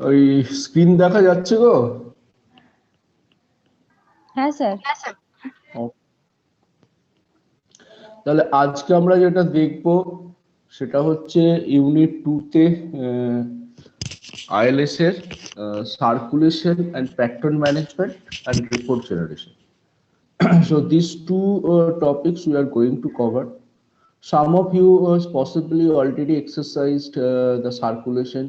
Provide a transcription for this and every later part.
ওই স্ক্রিন দেখা যাচ্ছে গো? হ্যাঁ স্যার। তাহলে আজকে আমরা যেটা দেখব সেটা হচ্ছে ইউনিট 2 তে ILS এর circulation and patron management and report generation. So these two topics we are going to cover. Some of you possibly already exercised the circulation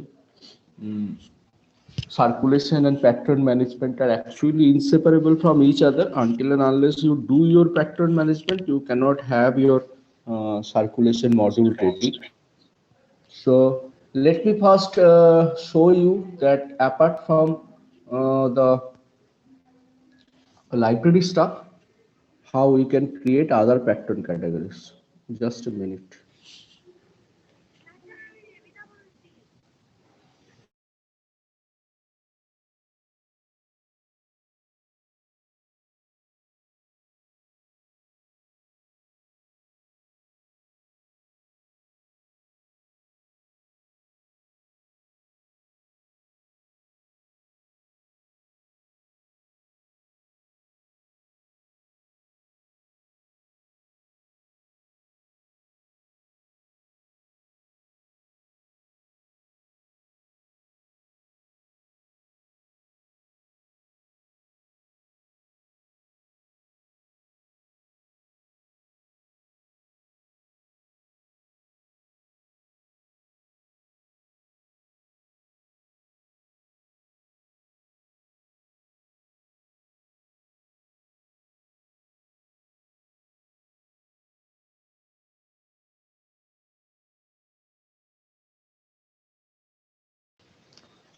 and pattern management are actually inseparable from each other. Until and unless you do your pattern management, you cannot have your circulation module ready. So let me first show you that apart from the library stuff, how we can create other pattern categories. Just a minute.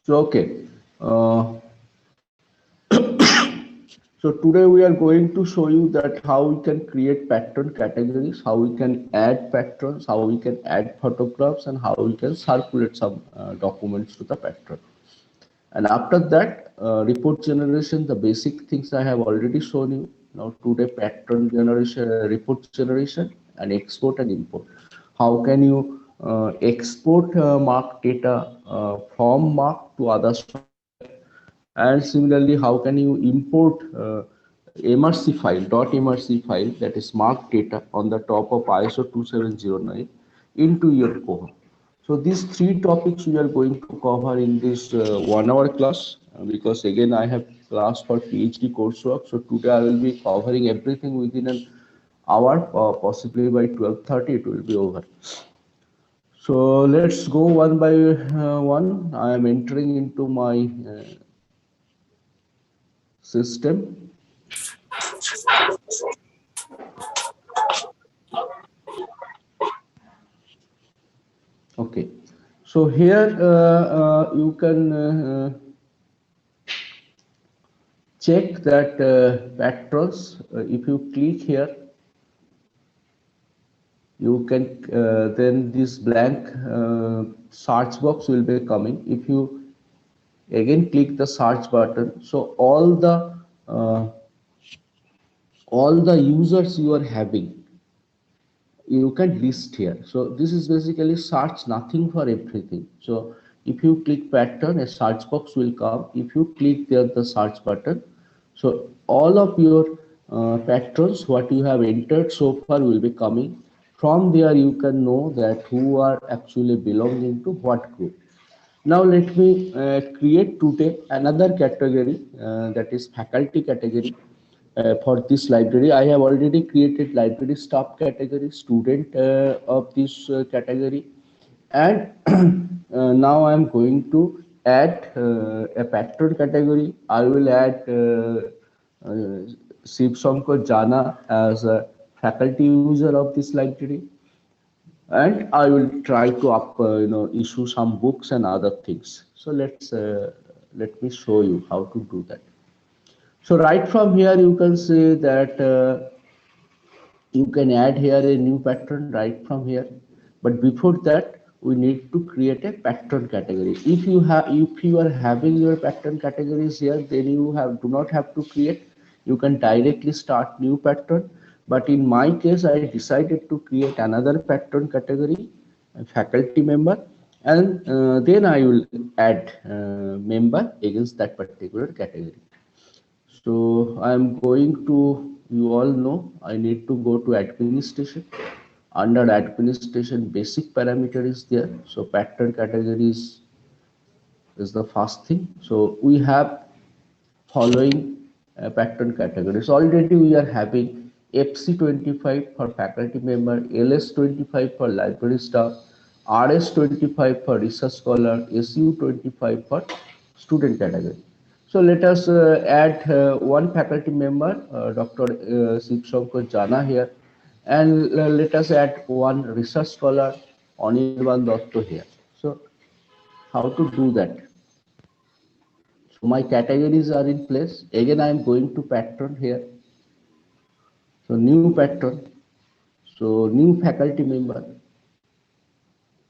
So okay. So today we are going to show you that how we can create pattern categories, how we can add patterns, how we can add photographs, and how we can circulate some documents to the pattern. And after that, report generation, the basic things I have already shown you. Now today pattern generation, report generation, and export and import. How can you export mark data from mark to other software? And similarly, how can you import MRC file, .mrc file, that is mark data on the top of ISO 2709 into your Koha. So these three topics we are going to cover in this 1 hour class, because again I have class for PhD coursework. So today I will be covering everything within an hour, possibly by 12:30 it will be over. So let's go one by one. I am entering into my system. Okay, so here you can check that patterns. If you click here, you can then this blank search box will be coming. If you again click the search button, so uh, all the users you are having, you can list here. So this is basically search nothing for everything. So if you click pattern, a search box will come. If you click there the search button, so all of your patrons what you have entered so far will be coming. From there you can know that who are actually belonging to what group. Now let me create today another category, that is faculty category. For this library, I have already created library staff category, student of this category, and now I am going to add a pattern category. I will add Shiv Shankar Jana as a faculty user of this library, and I will try to issue some books and other things. So let me show you how to do that. So right from here you can see that you can add here a new pattern right from here. But before that, we need to create a pattern category. If you are having your pattern categories here, then you do not have to create. You can directly start new pattern. But in my case, I decided to create another pattern category, a faculty member, and then I will add member against that particular category. So I'm going to, you all know, I need to go to administration. Under administration, basic parameter is there. So pattern categories is the first thing. So we have following pattern categories. Already we are having FC25 for faculty member, LS25 for library staff, RS25 for research scholar, SU25 for student category. So let us add one faculty member, Dr. Shiv Shankar Jana here, and let us add one research scholar, Anirban Dotto here. So how to do that? So my categories are in place. Again, I am going to pattern here. So new pattern. So new faculty member.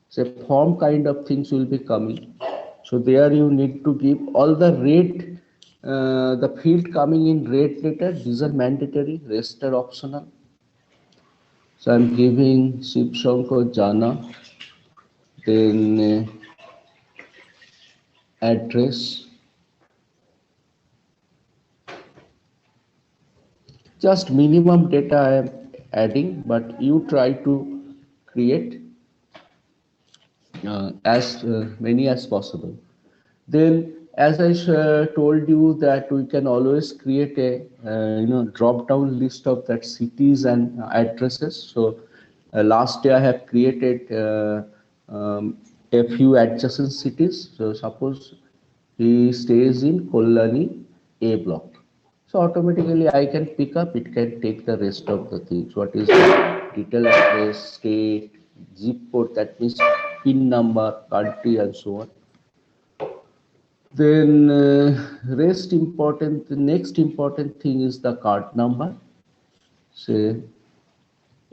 So form kind of things will be coming. So there you need to give all the red, the field coming in red letter. These are mandatory. Rest are optional. So I'm giving Shiv Shankar Jana. Then address. Just minimum data I am adding, but you try to create as many as possible. Then, as I told you that we can always create a drop down list of that cities and addresses. So last day I have created a few adjacent cities. So suppose he stays in Kollani A block. So automatically I can pick up, it can take the rest of the things. What is detail address, state, zip code, that means PIN number, country and so on. Then the next important thing is the card number. Say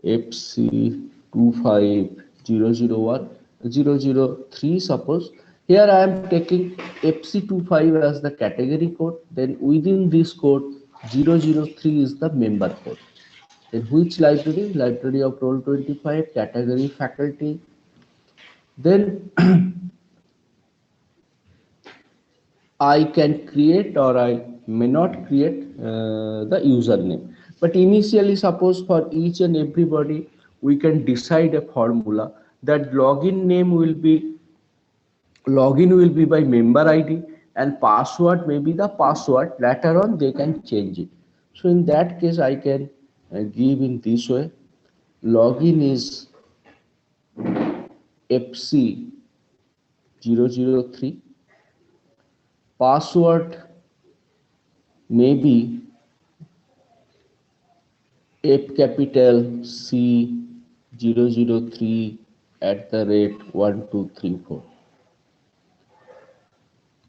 FC25001 suppose. Here I am taking FC25 as the category code. Then within this code 003 is the member code. Then which library? Library of roll 25, category faculty. Then I can create or I may not create the username. But initially, suppose for each and everybody, we can decide a formula that login will be by member ID and password may be the password. Later on, they can change it. So in that case, I can give in this way. Login is FC003. Password may be F capital C 003 at the rate 1234.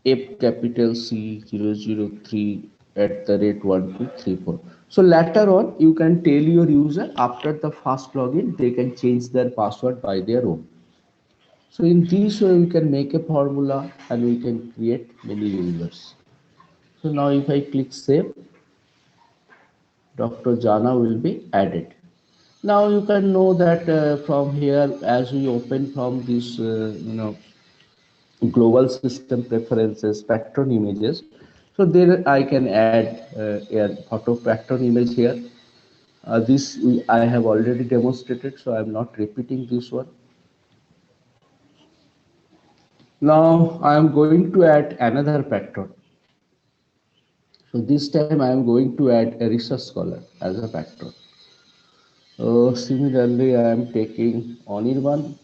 F capital C 003 at the rate 1234. So later on, you can tell your user after the first login, they can change their password by their own. So in this way, we can make a formula and we can create many users. So now if I click save, Dr. Jana will be added. Now you can know that from here, as we open from this, global system preferences, pattern images. So there I can add a photo pattern image here. I have already demonstrated, so I am not repeating this one. Now I am going to add another pattern. So this time I am going to add a research scholar as a pattern. Similarly, I am taking Anirban,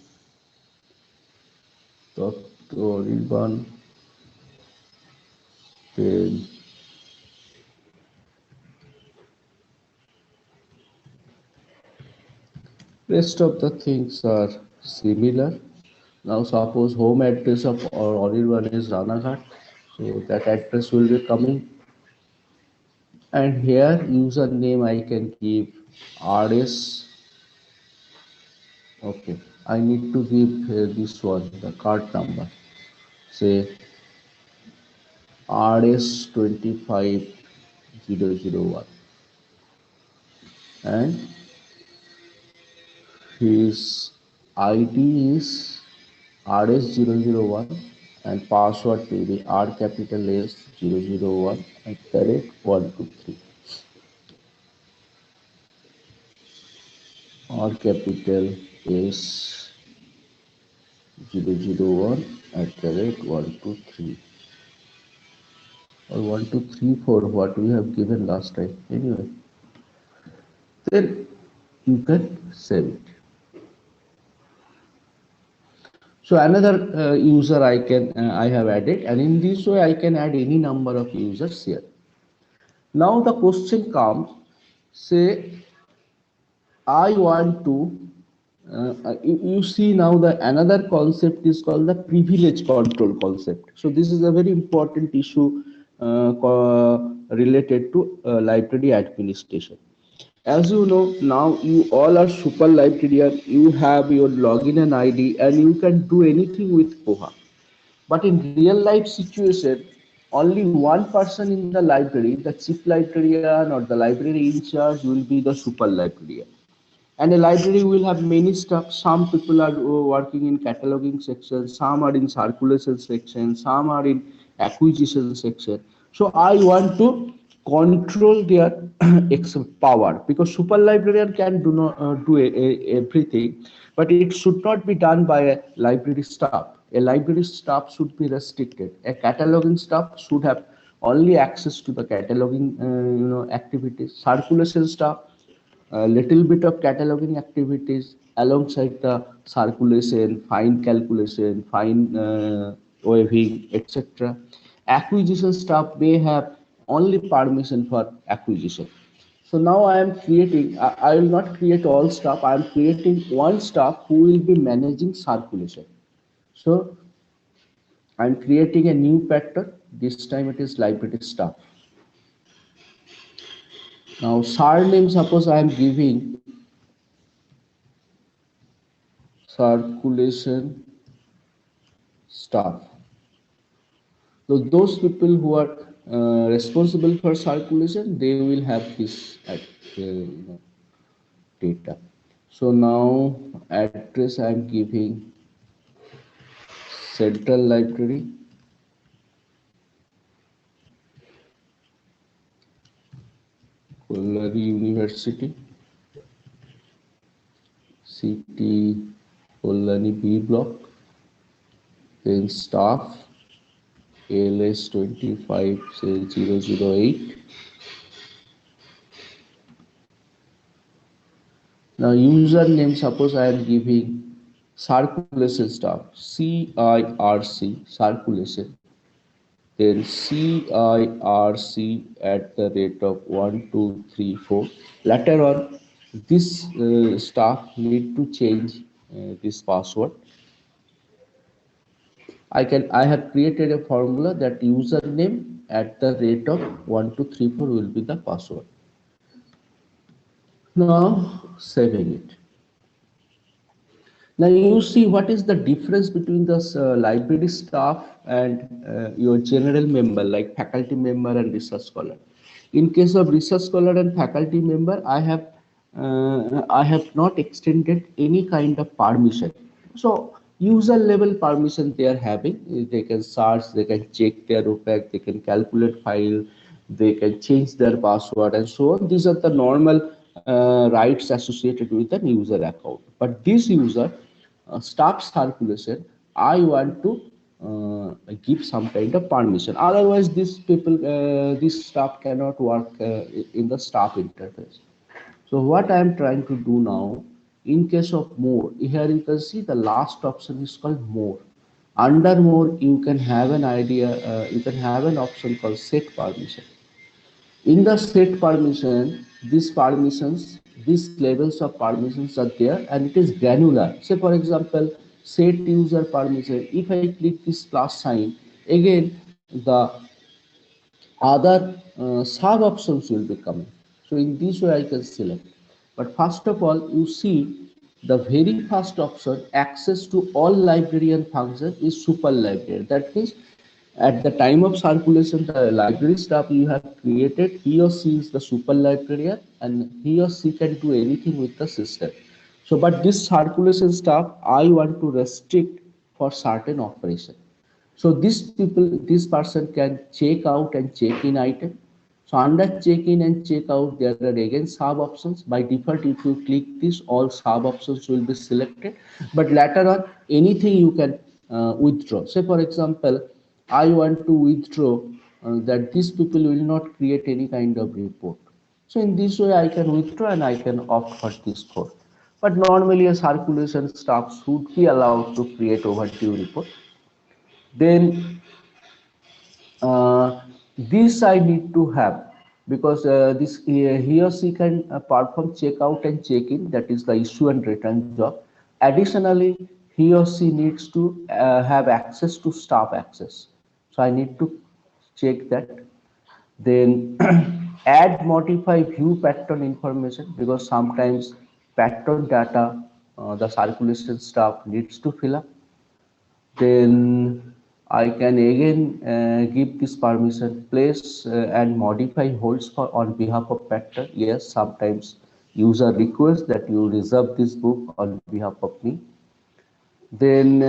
Dr. Anirban, then rest of the things are similar. Now suppose home address of our Anirban is Ranaghat, so that address will be coming. And here username I can give RS. Okay, I need to give this one, the card number. Say RS25001 and his ID is rs001 and password will be r capital S001 at the rate 123. R capital S 001 at the rate 123 or 1234, what we have given last time. Anyway, then you can save it. So another user I have added, and in this way I can add any number of users here. Now the question comes, say I want to you see now the another concept is called the privilege control concept. So this is a very important issue related to library administration. As you know, now you all are super librarian, you have your login and ID, and you can do anything with Koha. But in real life situation, only one person in the library, the chief librarian or the library in charge, will be the super librarian. And a library will have many stuff. Some people are working in cataloging section, some are in circulation section, some are in acquisition section. So I want to control their power, because super librarian can do not do everything, but it should not be done by a library staff. A library staff should be restricted. A cataloging staff should have only access to the cataloging activities. Circulation staff a little bit of cataloging activities alongside the circulation, fine calculation, fine waiving, etc. Acquisition staff may have only permission for acquisition. So now I am creating, I will not create all staff, I am creating one staff who will be managing circulation. So I am creating a new pattern, this time it is library staff. Now surname, suppose I am giving circulation staff. So those people who are responsible for circulation, they will have this data. So now address I am giving Central Library, Kolari University, city Kolani B block, then staff ALS 25 say 008. Now username, suppose I am giving circulation staff CIRC circulation, then CIRC at the rate of 1234. Later on, this staff need to change this password. I have created a formula that username at the rate of 1234 will be the password. Now saving it. Now you see what is the difference between the library staff and your general member like faculty member and research scholar. In case of research scholar and faculty member, I have not extended any kind of permission. So user level permission they are having. They can search, they can check their OPAC, they can calculate file, they can change their password and so on. These are the normal rights associated with an user account. But this user staff circulation, I want to give some kind of permission. Otherwise, these people, this staff cannot work in the staff interface. So what I am trying to do now, in case of more, here you can see the last option is called more. Under more, you can have an idea, you can have an option called set permission. In the set permission, these permissions, these levels of permissions are there and it is granular. Say for example, set user permission. If I click this plus sign, again the other sub options will be coming. So in this way I can select. But first of all, you see the very first option, access to all librarian functions, is super librarian. That means at the time of circulation, the library staff you have created, he or she is the super librarian and he or she can do anything with the system. So, but this circulation staff, I want to restrict for certain operation. So this person can check out and check in item. So under check in and check out, there are again sub options. By default, if you click this, all sub options will be selected. But later on, anything you can withdraw. Say for example, I want to withdraw that these people will not create any kind of report. So in this way, I can withdraw and I can opt for this code. But normally, a circulation staff should be allowed to create overdue report. Then this I need to have, because this he or she can perform checkout and check-in, that is the issue and return job. Additionally, he or she needs to have access to staff access. So I need to check that. Then add, modify, view pattern information, because sometimes pattern data the circulation staff needs to fill up. Then I can again give this permission, place and modify holds for on behalf of pattern. Yes, sometimes user requests that you reserve this book on behalf of me. Then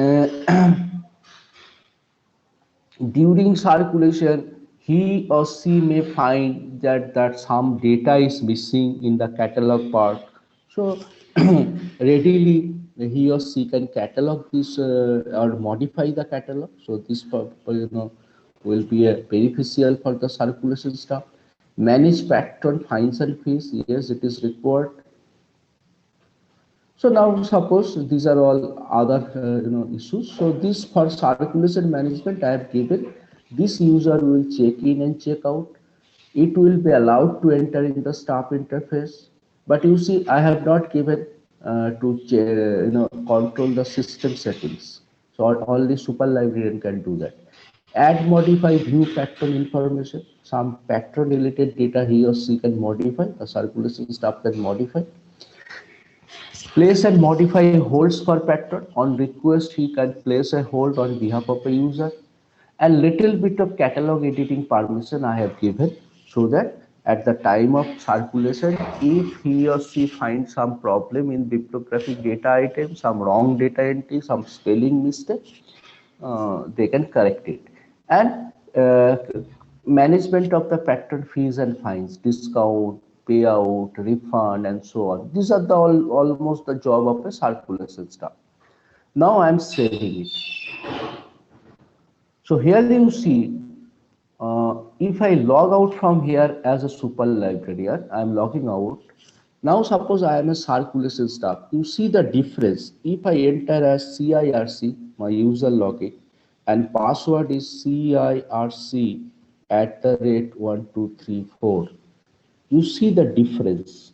during circulation, he or she may find that some data is missing in the catalog part. So readily he or she can catalog this or modify the catalog. So this will be a beneficial for the circulation staff. Manage patron fines and fees. Yes, it is required. So now suppose these are all other issues. So this for circulation management I have given, this user will check in and check out. It will be allowed to enter in the staff interface. But you see, I have not given to control the system settings. So only super librarian can do that. Add, modify, view patron information. Some patron related data he or she can modify. The circulation staff can modify. Place and modify holds for patron. On request, he can place a hold on behalf of a user. And little bit of catalog editing permission I have given, so that at the time of circulation, if he or she finds some problem in bibliographic data item, some wrong data entry, some spelling mistake, they can correct it. And management of the patron fees and fines, discount, payout, refund, and so on. These are the almost the job of a circulation staff. Now I am saving it. So here you see, if I log out from here as a super librarian, I am logging out. Now suppose I am a circulation staff. You see the difference. If I enter as CIRC, my user login, and password is CIRC@1234. You see the difference.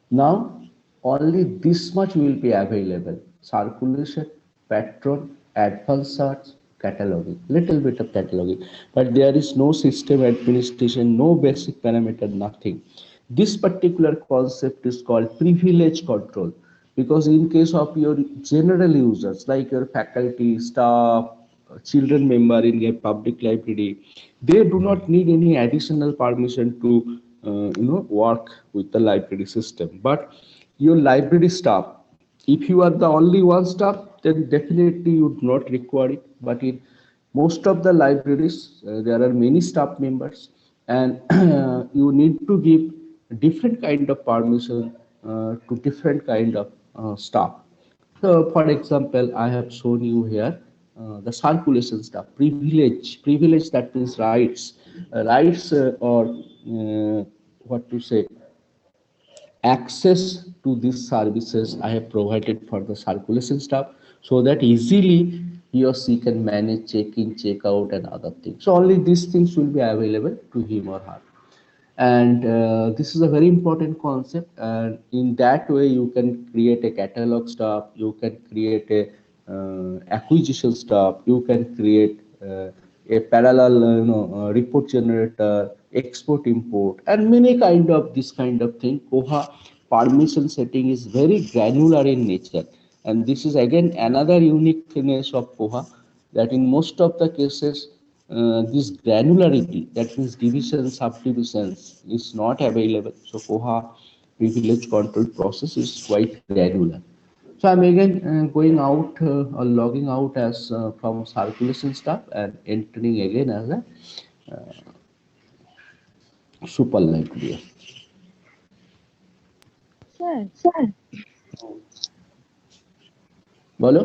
Now only this much will be available: circulation, patron, advanced search, cataloging, little bit of cataloging, but there is no system administration, no basic parameter, nothing. This particular concept is called privilege control, because in case of your general users like your faculty, staff, children member in a public library, they do not need any additional permission to work with the library system. But your library staff, if you are the only one staff, then definitely you do not require it. But in most of the libraries, there are many staff members, and you need to give different kind of permission to different kind of staff. So for example, I have shown you here the circulation stuff, privilege, that means rights, or what to say, access to these services I have provided for the circulation staff, so that easily he or she can manage check-in, check-out, and other things. So only these things will be available to him or her. And this is a very important concept, and in that way you can create a catalog stuff, you can create a acquisition stuff, you can create a parallel report generator, export import, and many kind of this kind of thing. Koha permission setting is very granular in nature, and this is again another uniqueness of Koha, that in most of the cases this granularity, that means division, subdivisions, is not available. So Koha privilege control process is quite granular. So I'm again going out or logging out as from circulation stuff and entering again as a super library. Sir বলো।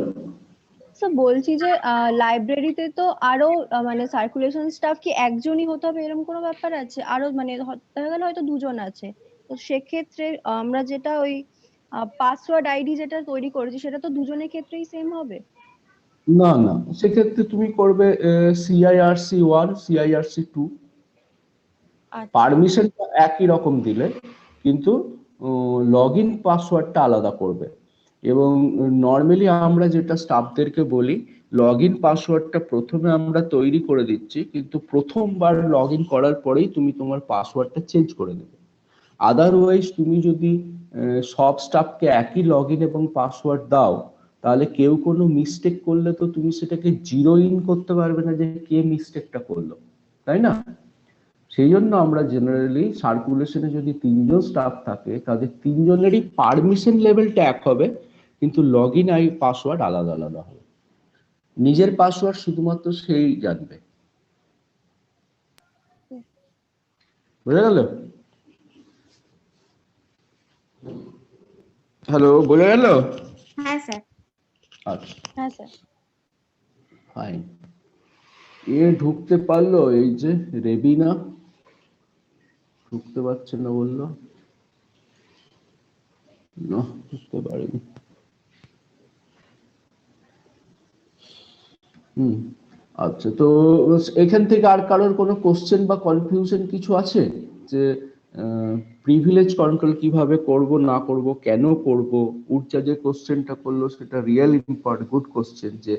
Sir বলছি যে লাইব্রেরিতে তো আরো মানে circulation staff কি একজনই হতে হবে এরকম কোনো ব্যাপার আছে? আরো মানে দেখা গেল হয়তো দুজন আছে, তো সেক্ষেত্রে আমরা যেটা ওই পাসওয়ার্ড আইডি যেটা তৈরি করেছি সেটা তো দুজনের ক্ষেত্রেই সেম হবে? না না, সেক্ষেত্রে তুমি করবে CIRC1 CIRC2, আচ্ছা পারমিশনটা একই রকম দিলে, কিন্তু লগ ইন পাসওয়ার্ডটা আলাদা করবে। এবং নর্মালি আমরা যেটা স্টাফদেরকে বলি, লগ ইন পাসওয়ার্ডটা প্রথমে আমরা তৈরি করে দিচ্ছি, কিন্তু প্রথমবার লগ ইন করার পরেই তুমি তোমার পাসওয়ার্ডটা চেঞ্জ করে দেবে। আদারওয়াইজ তুমি যদি সব স্টাফকে একই লগ ইন এবং পাসওয়ার্ড দাও, তাহলে কেউ কোনো মিস্টেক করলে তো তুমি সেটাকে জিরো ইন করতে পারবে না যে কে মিস্টেকটা করলো, তাই না? সেই জন্য আমরা জেনারেলি সার্কুলেশনে যদি 3জন স্টাফ থাকে, তাদের 3জনেরই পারমিশন লেভেলটা এক হবে, কিন্তু লগ ইন পাসওয়ার্ড আলাদা আলাদা হবে। নিজের পাসওয়ার্ড শুধুমাত্র সেই জানবে। বুঝা গেল? হ্যালো, বোঝা গেল? হ্যাঁ স্যার। আচ্ছা হ্যাঁ স্যার। ফাইন। ঢুকতে পারলো, এই যে রেবিনা ঢুকতে পারছে না বললো, না ঢুকতে পারেনি। আচ্ছা, তো এখান থেকে আর কারোর কোনো কোশ্চেন বা কনফিউশন কিছু আছে যে প্রিভিলেজ কন্ট্রোল কিভাবে করব না করব, কেন করব? উর্জা যে কোশ্চেনটা করলো সেটা রিয়েল ইম্পর্টেন্ট, গুড কোশ্চেন, যে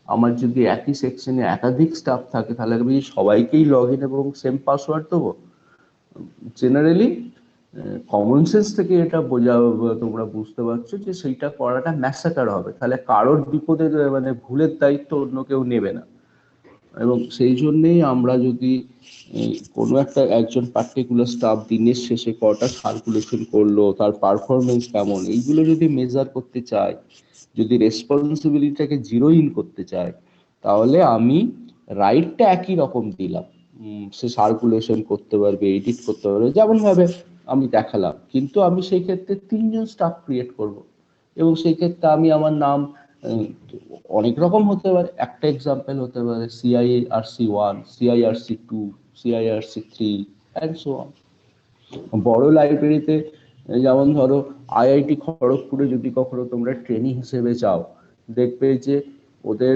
আমার যদি একই সেকশনে একাধিক স্টাফ থাকে তাহলে আমি সবাইকেই লগ ইন এবং সেম পাসওয়ার্ড দেবো? জেনারেলি কমন সেন্স থেকে এটা তোমরা বুঝতে পারছো যে সেইটা করাটা ম্যাসাকার হবে, তাহলে কারোর বিপদের মানে ভুলের দায়িত্ব অন্য কেউ নেবে না। এবং সেই জন্যেই আমরা যদি কোনো একজন পার্টিকুলার স্টাফ দিনের শেষে কটা সার্কুলেশন করলো, তার পারফরমেন্স কেমন, এইগুলো যদি মেজার করতে চাই, যদি রেসপন্সিবিলিটিটাকে জিরো ইন করতে চাই, তাহলে আমি রাইটটা একই রকম দিলাম। সে সার্কুলেশন করতে পারবে, এডিট করতে পারবে যেমন ভাবে আমি দেখালাম, কিন্তু আমি সেই ক্ষেত্রে 3জন স্টাফ ক্রিয়েট করব। এবং সেই ক্ষেত্রে আমি আমার নাম অনেক রকম হতে পারে। একটা এক্সাম্পল হতে পারে CIRC1, CIRC2, CIRC3 and so on. বড় লাইব্রেরিতে যেমন ধরো IIT খড়গপুরে যদি কখনো তোমরা ট্রেনিং হিসেবে যাও, দেখবে যে ওদের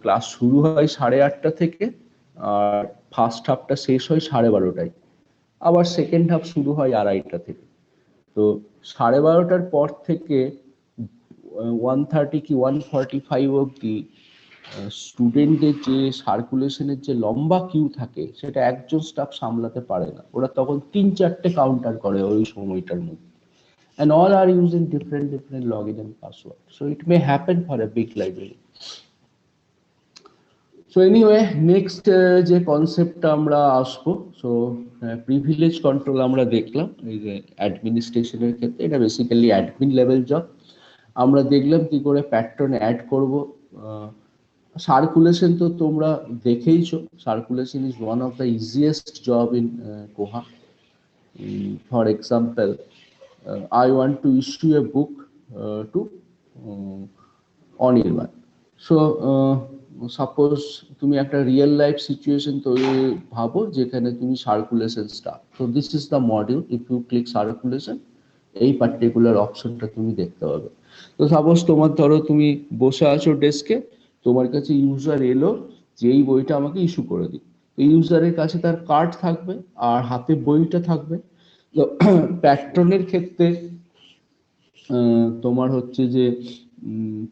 ক্লাস শুরু হয় 8:30 থেকে, আর ফার্স্ট হাফটা শেষ হয় 12:30টায়, আবার সেকেন্ড হাফ শুরু হয় 2:30 থেকে। তো 12:30টার পর থেকে 1:30 কি 1:45 অব্দি স্টুডেন্টদের যে সার্কুলেশনের যে লম্বা কিউ থাকে, সেটা একজন স্টাফ সামলাতে পারে না। ওরা তখন 3-4টে কাউন্টার করে ওই সময়টার মধ্যে, and all are using different login and password, so it may happen for a big library. So anyway, next যে কনসেপ্টটা আমরা আসবো, সো প্রিভিলেজ কন্ট্রোল আমরা দেখলাম এই যে অ্যাডমিনিস্ট্রেশনের ক্ষেত্রে, এটা বেসিক্যালি অ্যাডমিন লেভেল জব। আমরা দেখলাম কি করে প্যাটার্ন অ্যাড করব। সার্কুলেশন তো তোমরা দেখেইছো, circulation is one of the easiest job in Koha. For example, I want to issue a book to Anirban. So suppose তুমি একটা রিয়েল লাইফ সিচুয়েশন তৈরি ভাবো যেখানে তুমি circulation staff, so this is the module. If you click circulation, এই particular অপশনটা তুমি দেখতে পাবে। তো সাপোজ তোমার ধরো তুমি বসে আছো ডেস্কে, তোমার কাছে ইউজার এলো যে এই বইটা আমাকে ইস্যু করে দিই। তো ইউজারের কাছে তার কার্ড থাকবে আর হাতে বইটা থাকবে। তো প্যাট্রনের ক্ষেত্রে তোমার হচ্ছে যে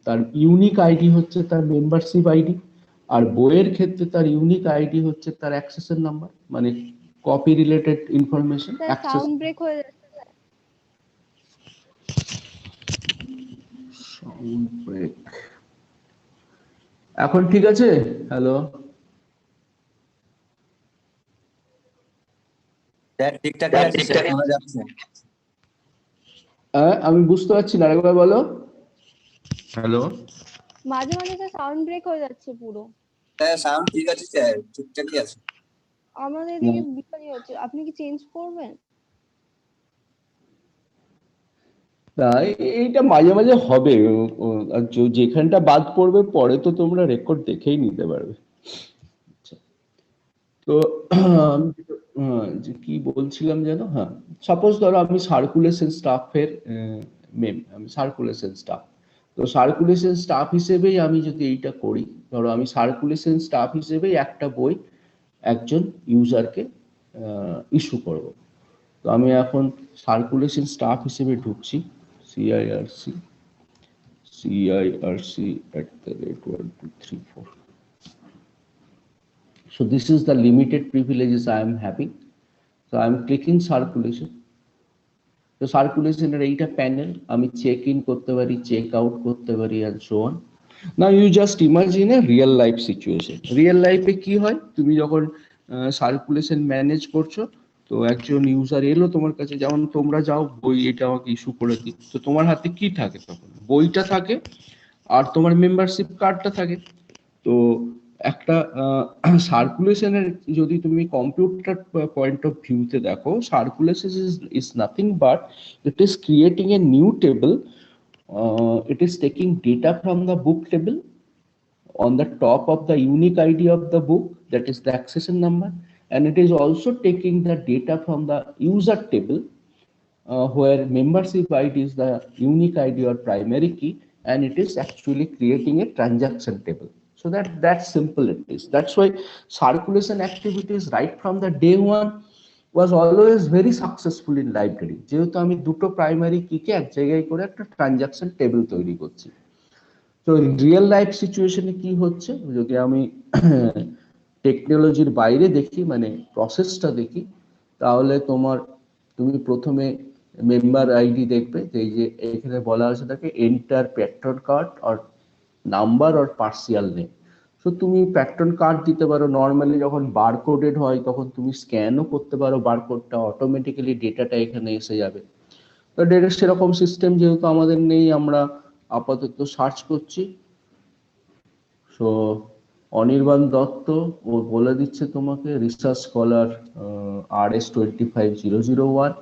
তার ইউনিক আইডি হচ্ছে তার মেম্বারশিপ আইডি, আর বইয়ের ক্ষেত্রে তার ইউনিক আইডি হচ্ছে তার অ্যাক্সেসের নাম্বার, মানে copy related information access. Sound break হয়ে যাচ্ছে। সাউন্ড ব্রেক এখন ঠিক আছে? হ্যালো ঠিকঠাক আছে, শোনা যাচ্ছে। আমি বুঝতে পারছি না, আরেকবার বলো। হ্যালো, মাঝে মাঝে স্যার সাউন্ড ব্রেক হয়ে যাচ্ছে পুরো। হ্যাঁ সাউন্ড ঠিক আছে স্যার, ঠিকঠাকই আছে। আমাদের এদিকে বিপরীত হচ্ছে, আপনি কি চেঞ্জ করবেন? না এইটা মাঝে মাঝে হবে, আর যেখানটা বাদ পড়বে পরে তো তোমরা রেকর্ড দেখেই নিতে পারবে। আচ্ছা, তো আমি যে কি বলছিলাম যেন, হ্যাঁ, সাপোজ ধরো আমি সার্কুলেশন স্টাফের আমি সার্কুলেশন স্টাফ, তো সার্কুলেশন স্টাফ হিসেবেই আমি যদি এইটা করি, ধরো আমি সার্কুলেশন স্টাফ হিসেবেই একটা বই একজন ইউজারকে ইস্যু করব। তো আমি এখন সার্কুলেশন স্টাফ হিসেবে ঢুকছি, সিআইআরসি CIRC@123.4. So this is the limited privileges I am having. So I am clicking circulation. তো সার্কুলেশনের এইটা প্যানেল, আমি চেক ইন করতে পারি, চেক আউট করতে পারি, and so on. Now you just imagine a real life situation. Real লাইফে কি হয়, তুমি যখন সার্কুলেশন ম্যানেজ করছো, তো একজন ইউজার এলো তোমার কাছে, যেমন তোমরা যাও বই এটা আমাকে ইস্যু করে দিই, তো তোমার হাতে কি থাকে, তখন বইটা থাকে আর তোমার মেম্বারশিপ কার্ডটা থাকে। তো একটা সার্কুলেশনের যদি তুমি কম্পিউটার পয়েন্ট অফ ভিউতে দেখো, circulation is nothing but it is creating a new table, it is taking data from the book table on the top of the unique ID of the book, that is the accession number, and it is also taking the data from the user table, where membership ID is the unique ID or primary key, and it is actually creating a transaction table. So that's simple it is. That's why circulation activities right from the day one was always very successful in library, যেহেতু আমি দুটো primary কিকে এক জায়গায় করে একটা transaction table তৈরি করছি। তো রিয়েল লাইফ সিচুয়েশনে কি হচ্ছে, যদি আমি টেকনোলজির বাইরে দেখি, মানে প্রসেসটা দেখি, তাহলে তুমি প্রথমে মেম্বার আইডি দেখবে, এই যে এখানে বলা আছে তাকে enter patron card or number or partial name. তো তুমি প্যাট্রন কার্ড দিতে পারো, নর্মালি যখন বারকোডেড হয় তখন তুমি স্ক্যানও করতে পারো, বারকোডটা অটোমেটিক্যালি ডেটাটা এখানে এসে যাবে। তো ডেটা সেরকম সিস্টেম যেহেতু আমাদের নেই, আমরা আপাতত সার্চ করছি। সো অনির্বাণ দত্ত ও বলে দিচ্ছে তোমাকে research scholar RS25001.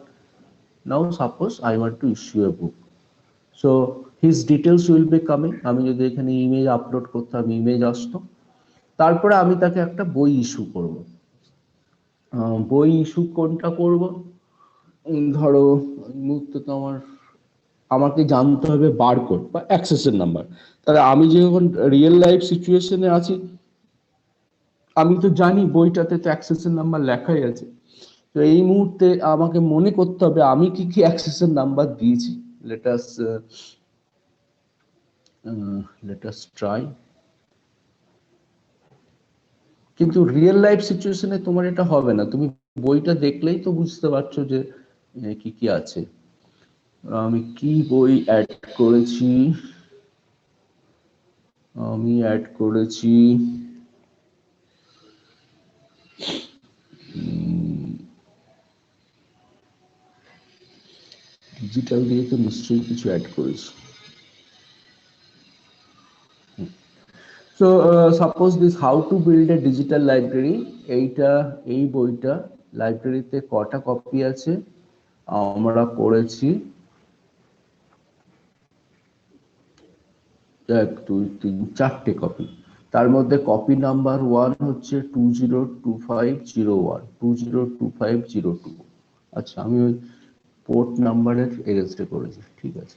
Now suppose I want to issue a book, so his details will be coming. আমি যদি এখানে ইমেজ আপলোড করতাম, ইমেজ আসতো, তারপরে আমি তাকে একটা বই ইস্যু করব। বই ইস্যু কোনটা করব, ধরো এই মুহূর্তে তো আমাকে জানতে হবে বারকোড বা অ্যাক্সেসের নাম্বার। তাহলে আমি যখন রিয়েল লাইফ সিচুয়েশনে আছি, আমি তো জানি বইটাতে তো অ্যাক্সেসের নাম্বার লেখাই আছে। তো এই মুহূর্তে আমাকে মনে করতে হবে আমি কি কি অ্যাক্সেসের নাম্বার দিয়েছি। let us try. কিন্তু রিয়েল লাইফ সিচুয়েশনে তোমার এটা হবে না, তুমি বইটা দেখলেই তো বুঝতে পারছো যে কি কি আছে। আমি কি বই অ্যাড করেছি, আমি অ্যাড করেছি ডিজিটাল দিয়ে, তো নিশ্চয়ই কিছু অ্যাড করেছি। So suppose this how to build a digital library, এই বইটা লাইব্রেরিতে কটা কপি আছে, আমরা করেছি 1 2 3 4টে কপি। তার মধ্যে কপি নাম্বার 1 হচ্ছে 202501 202502। আচ্ছা, আমি ওই পোর্ট নাম্বারের এগেইনস্টে করেছি, ঠিক আছে।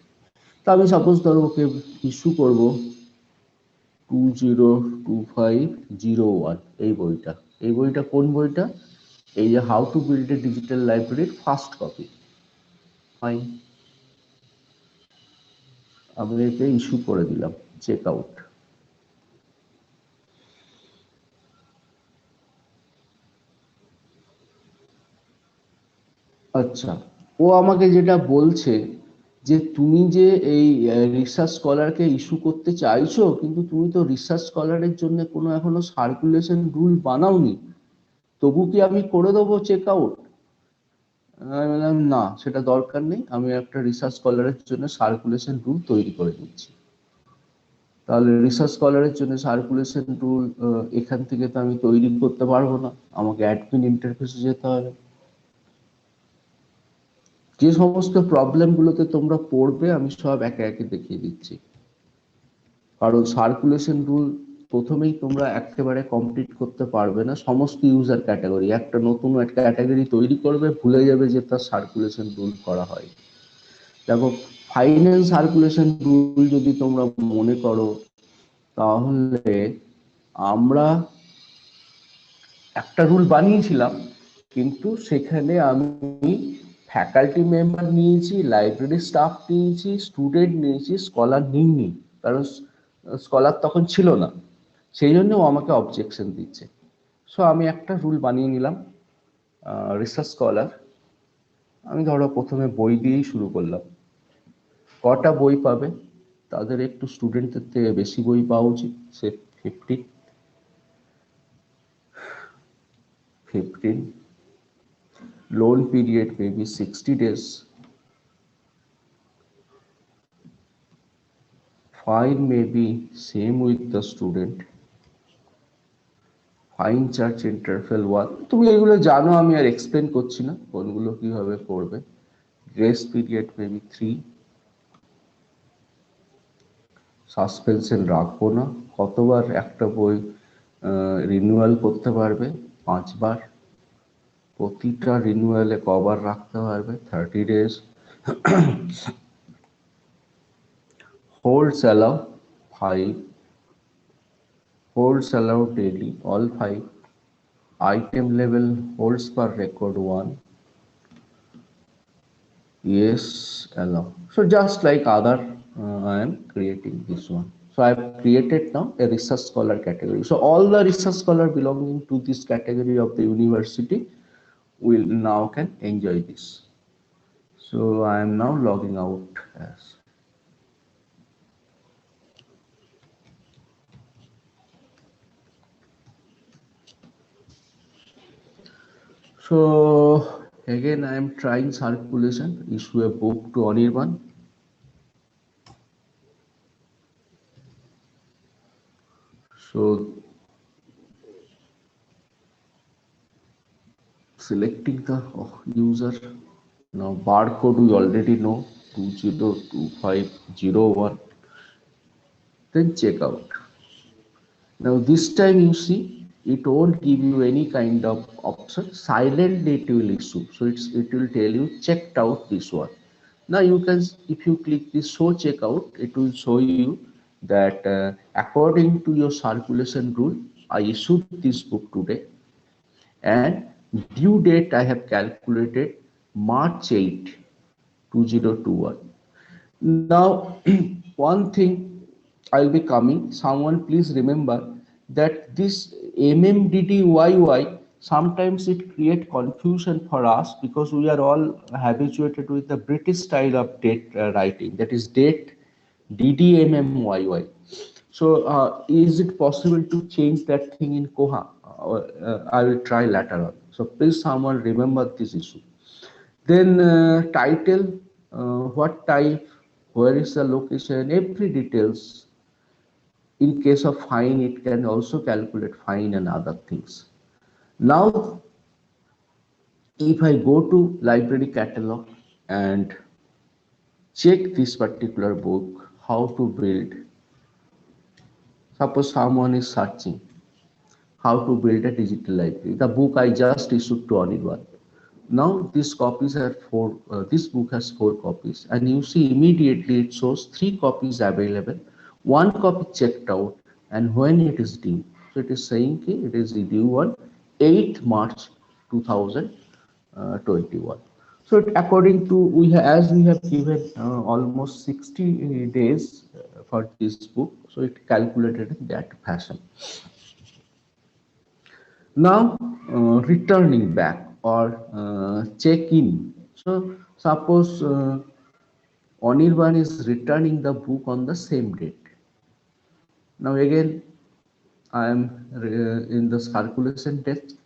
তো আমি সাপোজ ধরো ওকে ইস্যু করব 202501, এই বইটা কোন বইটা, এই যে how to build a digital লাইব্রেরির ফার্স্ট কপি। ফাইন, আমি একে ইস্যু করে দিলাম, চেক আউট। আচ্ছা, ও আমাকে যেটা বলছে যে তুমি যে এই রিসার্চ স্কলারকে ইস্যু করতে চাইছো, কিন্তু তুমি তো রিসার্চ স্কলারের জন্য কোনো এখনো সার্কুলেশন রুল বানাওনি, তবু কি আমি করে দেবো চেক আউট? আমি বললাম না, সেটা দরকার নেই, আমি একটা রিসার্চ স্কলারের জন্য সার্কুলেশন রুল তৈরি করে দিচ্ছি। তাহলে রিসার্চ স্কলারের জন্য সার্কুলেশন রুল এখান থেকে তো আমি তৈরি করতে পারবো না, আমাকে অ্যাডমিন ইন্টারফেসে যেতে হবে। যে সমস্ত প্রবলেম গুলোতে তোমরা পড়বে আমি সব একে একে দেখিয়ে দিচ্ছি, কারণ সার্কুলেশন রুল প্রথমেই তোমরা একেবারে কমপ্লিট করতে পারবে না। সমস্ত ইউজার ক্যাটাগরি একটা নতুন একটা ক্যাটাগরি তৈরি করবে, ভুলে যাবে যে তার সার্কুলেশন রুল করা হয়। দেখো, ফাইন্যান্স সার্কুলেশন রুল যদি তোমরা মনে করো, তাহলে আমরা একটা রুল বানিয়েছিলাম, কিন্তু সেখানে আমি ফ্যাকাল্টি মেম্বার নিয়েছি, লাইব্রেরি স্টাফ নিয়েছি, স্টুডেন্ট নিয়েছি, স্কলার নিইনি, কারণ স্কলার তখন ছিল না, সেই জন্য ও আমাকে অবজেকশন দিচ্ছে। সো আমি একটা রুল বানিয়ে নিলাম, রিসার্চ স্কলার। আমি ধরো প্রথমে বই দিয়েই শুরু করলাম। কটা বই পাবে? তাদের একটু স্টুডেন্টদের থেকে বেশি বই পাওয়া উচিত, সে 15 loan period may be 60 days, fine may be same with the student, fine charge interval 1, তুমি এগুলো জানো, আমি আর এক্সপ্লেন করছি না কোনগুলো কিভাবে করবে। grace period may be 3, suspension রাখবো না। কতবার একটা বই রিনিউয়াল করতে পারবে? 5 বার। প্রতিটা রিনিউয়ালে কবার রাখতে পারবে? 30 days। holds allow 5, holds allowed daily all 5, item level holds per record 1, yes allow. So just like other I am creating this one. So I have created now a research scholar category. So all the research scholar belonging to this category of the university will now can enjoy this. So I am now logging out as. So again I am trying circulation, issue a book to Anirban. So selecting the user, now barcode we already know 202501, then check out. Now this time you see it won't give you any kind of option, silently it will issue. So it will tell you checked out this one. Now you can, if you click this show checkout, it will show you that according to your circulation rule I issued this book today, and due date I have calculated March 8, 2021. Now one thing I'll be coming, someone please remember that this MMDDYY sometimes it create confusion for us, because we are all habituated with the British style of date writing, that is date DDMMYY. So is it possible to change that thing in Koha? I will try later on. So please someone remember this issue. Then title, what type, where is the location, every details. In case of fine, it can also calculate fine and other things. Now if I go to library catalog and check this particular book, how to build, suppose someone is searching how to build a digital library, the book I just issued to Anirban. Now this copies are this book has 4 copies, and you see immediately it shows 3 copies available, 1 copy checked out, and when it is due. So it is saying it is due on 8th March 2021. So according to as we have given almost 60 days for this book, so it calculated in that fashion. Now returning back or check-in. So suppose Anirban is returning the book on the same date. Now again I am in the circulation text.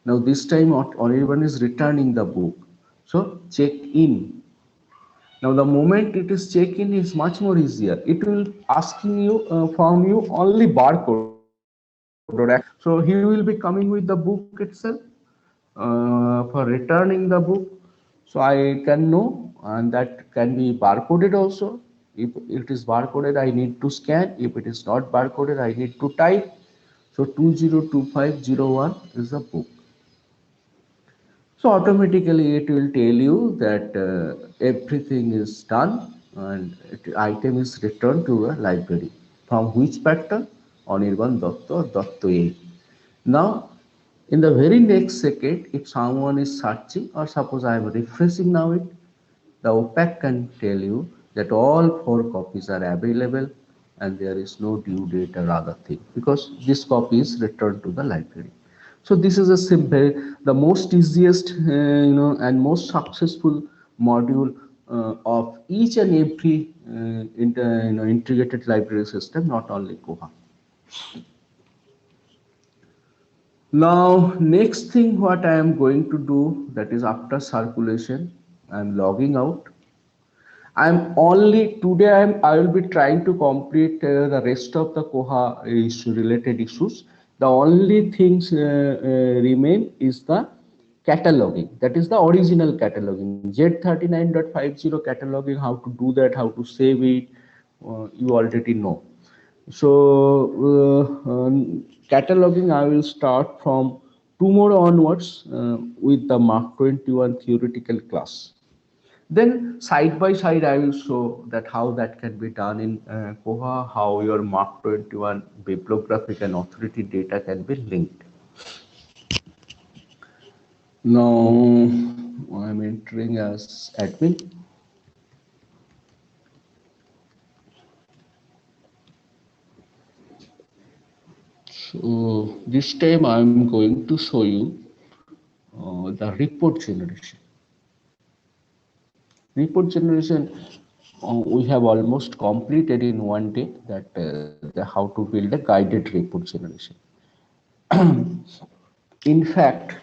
Now this time Anirban is returning the book, so check in. Now the moment it is check-in is much more easier. It will asking you from you only barcode. So he will be coming with the book itself for returning the book. So I can know, and that can be barcoded also. If it is barcoded, I need to scan. If it is not barcoded, I need to type. So 202501 is the book. So automatically it will tell you that everything is done and item is returned to a library. From which pattern? Anirban Datta or Datta A. Now, in the very next second, if someone is searching, or suppose I am refreshing now it, the OPAC can tell you that all 4 copies are available and there is no due date or other thing because this copy is returned to the library. So this is a simple, the most easiest, and most successful module of each and every integrated library system, not only Koha. Now, next thing what I am going to do, that is after circulation, I am logging out. I will be trying to complete the rest of the Koha issue related issues. The only things remain is the cataloging. That is the original cataloging. Z39.50 cataloging, how to do that, how to save it, you already know. So cataloging I will start from tomorrow onwards with the Mark 21 theoretical class. Then side by side I will show that how that can be done in Koha, how your Mark 21 bibliographic and authority data can be linked. Now I'm entering as admin. So this time I'm going to show you the report generation. Report generation we have almost completed in one day, that how to build a guided report generation. In fact,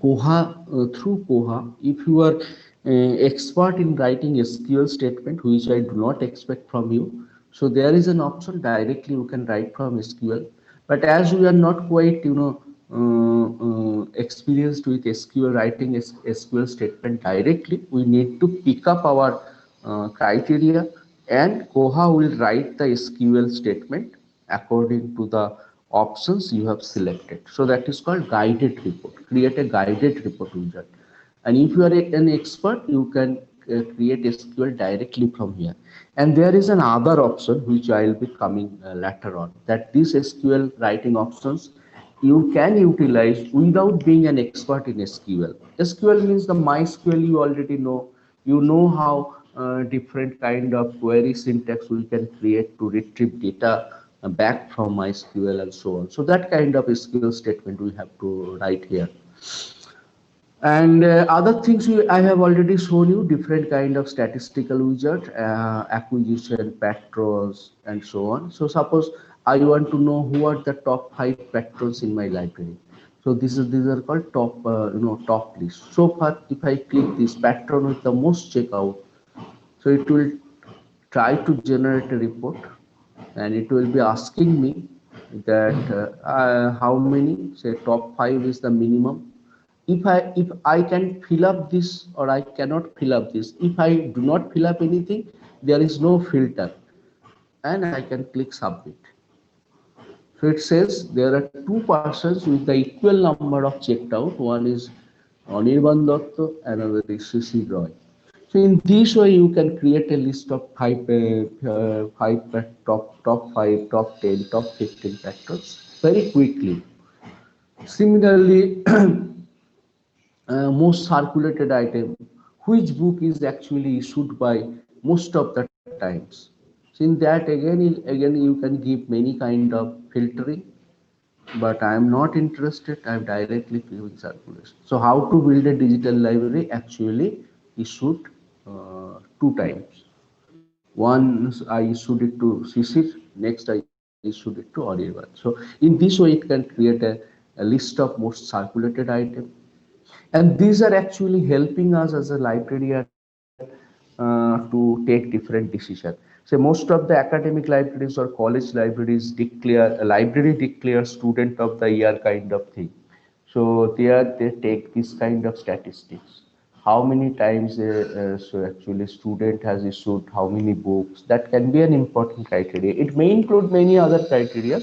Koha, through Koha, if you are expert in writing SQL statement, which I do not expect from you, so there is an option directly you can write from SQL. But as we are not quite, experienced with SQL writing SQL statement directly, we need to pick up our criteria, and Koha will write the SQL statement according to the options you have selected. So that is called guided report. Create a guided report wizard. And if you are an expert, you can create SQL directly from here. And there is another option which I will be coming later on, that these SQL writing options you can utilize without being an expert in SQL. SQL means the MySQL you already know. You know how different kind of query syntax we can create to retrieve data back from MySQL and so on. So that kind of SQL statement we have to write here. And other things I have already shown you, different kind of statistical wizard, acquisition, patrons, and so on. So suppose I want to know who are the top 5 patrons in my library. So these are called top top list. So far, if I click this patron with the most checkout, so it will try to generate a report, and it will be asking me that how many, say top 5 is the minimum. If I can fill up this or I cannot fill up this. If I do not fill up anything, there is no filter, and I can click submit. So it says there are 2 persons with the equal number of checked out. One is Anirban Datta, another is CC Roy. So in this way, you can create a list of 5 top 5, top 10, top 15 factors very quickly. Similarly, most circulated item, which book is actually issued by most of the times. So in that again you can give many kind of filtering, but I am not interested. I am directly giving circulation. So how to build a digital library? Actually issued 2 times. Once I issued it to CC, next I issued it to Anirban. So in this way it can create a list of most circulated items. And these are actually helping us as a librarian to take different decisions. So most of the academic libraries or college libraries declare student of the year kind of thing. So there they take this kind of statistics. How many times so actually student has issued how many books. That can be an important criteria. It may include many other criteria,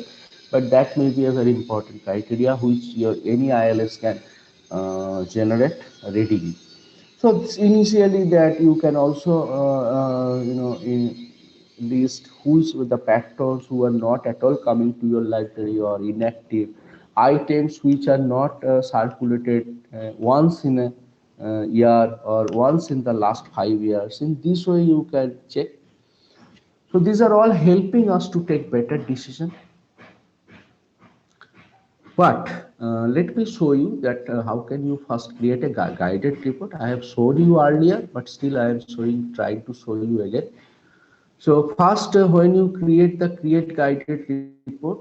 but that may be a very important criteria which your any ILS can generate readily. So initially that you can also list who's with the patrons who are not at all coming to your library or inactive, items which are not circulated once in a year or once in the last 5 years. In this way you can check. So these are all helping us to take better decision. But let me show you that how can you first create a guided report. I have showed you earlier, but still I am trying to show you again. So first, when you create the create guided report,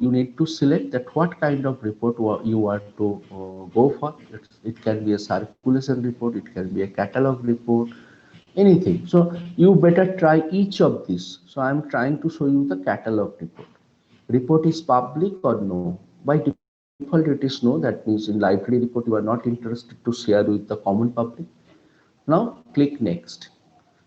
you need to select that what kind of report you want to go for. It can be a circulation report, it can be a catalog report, anything. So you better try each of these. So I am trying to show you the catalog report. Report is public or no? By default, it is no. That means in library report, you are not interested to share with the common public. Now click next.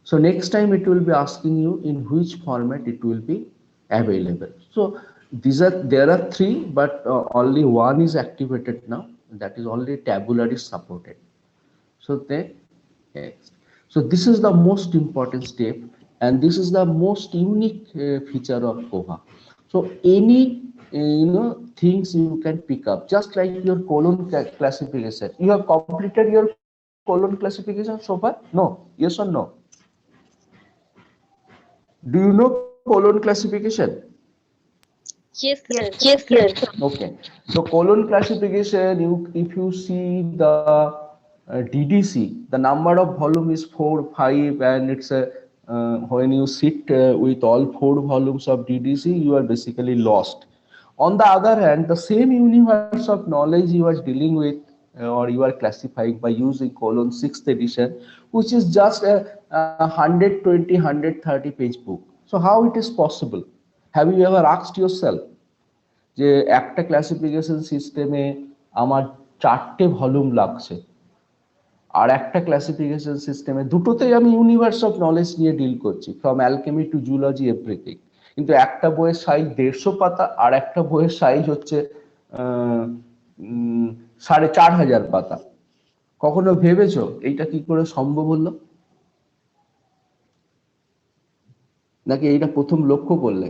So next time it will be asking you in which format it will be available. So there are three, but only one is activated now. That is only tabular is supported. So next. So this is the most important step, and this is the most unique feature of Koha. So any things you can pick up, just like your colon classification. You have completed your colon classification so far? No. Yes or no? Do you know colon classification? Yes, sir. Yes, sir. Okay. So colon classification, if you see the DDC, the number of volume is 4, 5, and it's a when you sit with all 4 volumes of DDC, you are basically lost. On the other hand, the same universe of knowledge you are dealing with or you are classifying by using colon 6th edition, which is just a 120, 130 page book. So how it is possible? Have you ever asked yourself যে একটা classification সিস্টেমে আমার 4টে volume লাগছে আর একটা classification সিস্টেমে দুটোতেই আমি universe of knowledge নিয়ে ডিল করছি from alchemy to zoology everything, কিন্তু একটা বইয়ের সাইজ 150 পাতা আর একটা বইয়ের সাইজ হচ্ছে 4500 পাতা। কখনো ভেবেছো এইটা কি করে সম্ভব হলো? নাকি এইটা প্রথম লক্ষ্য করলে?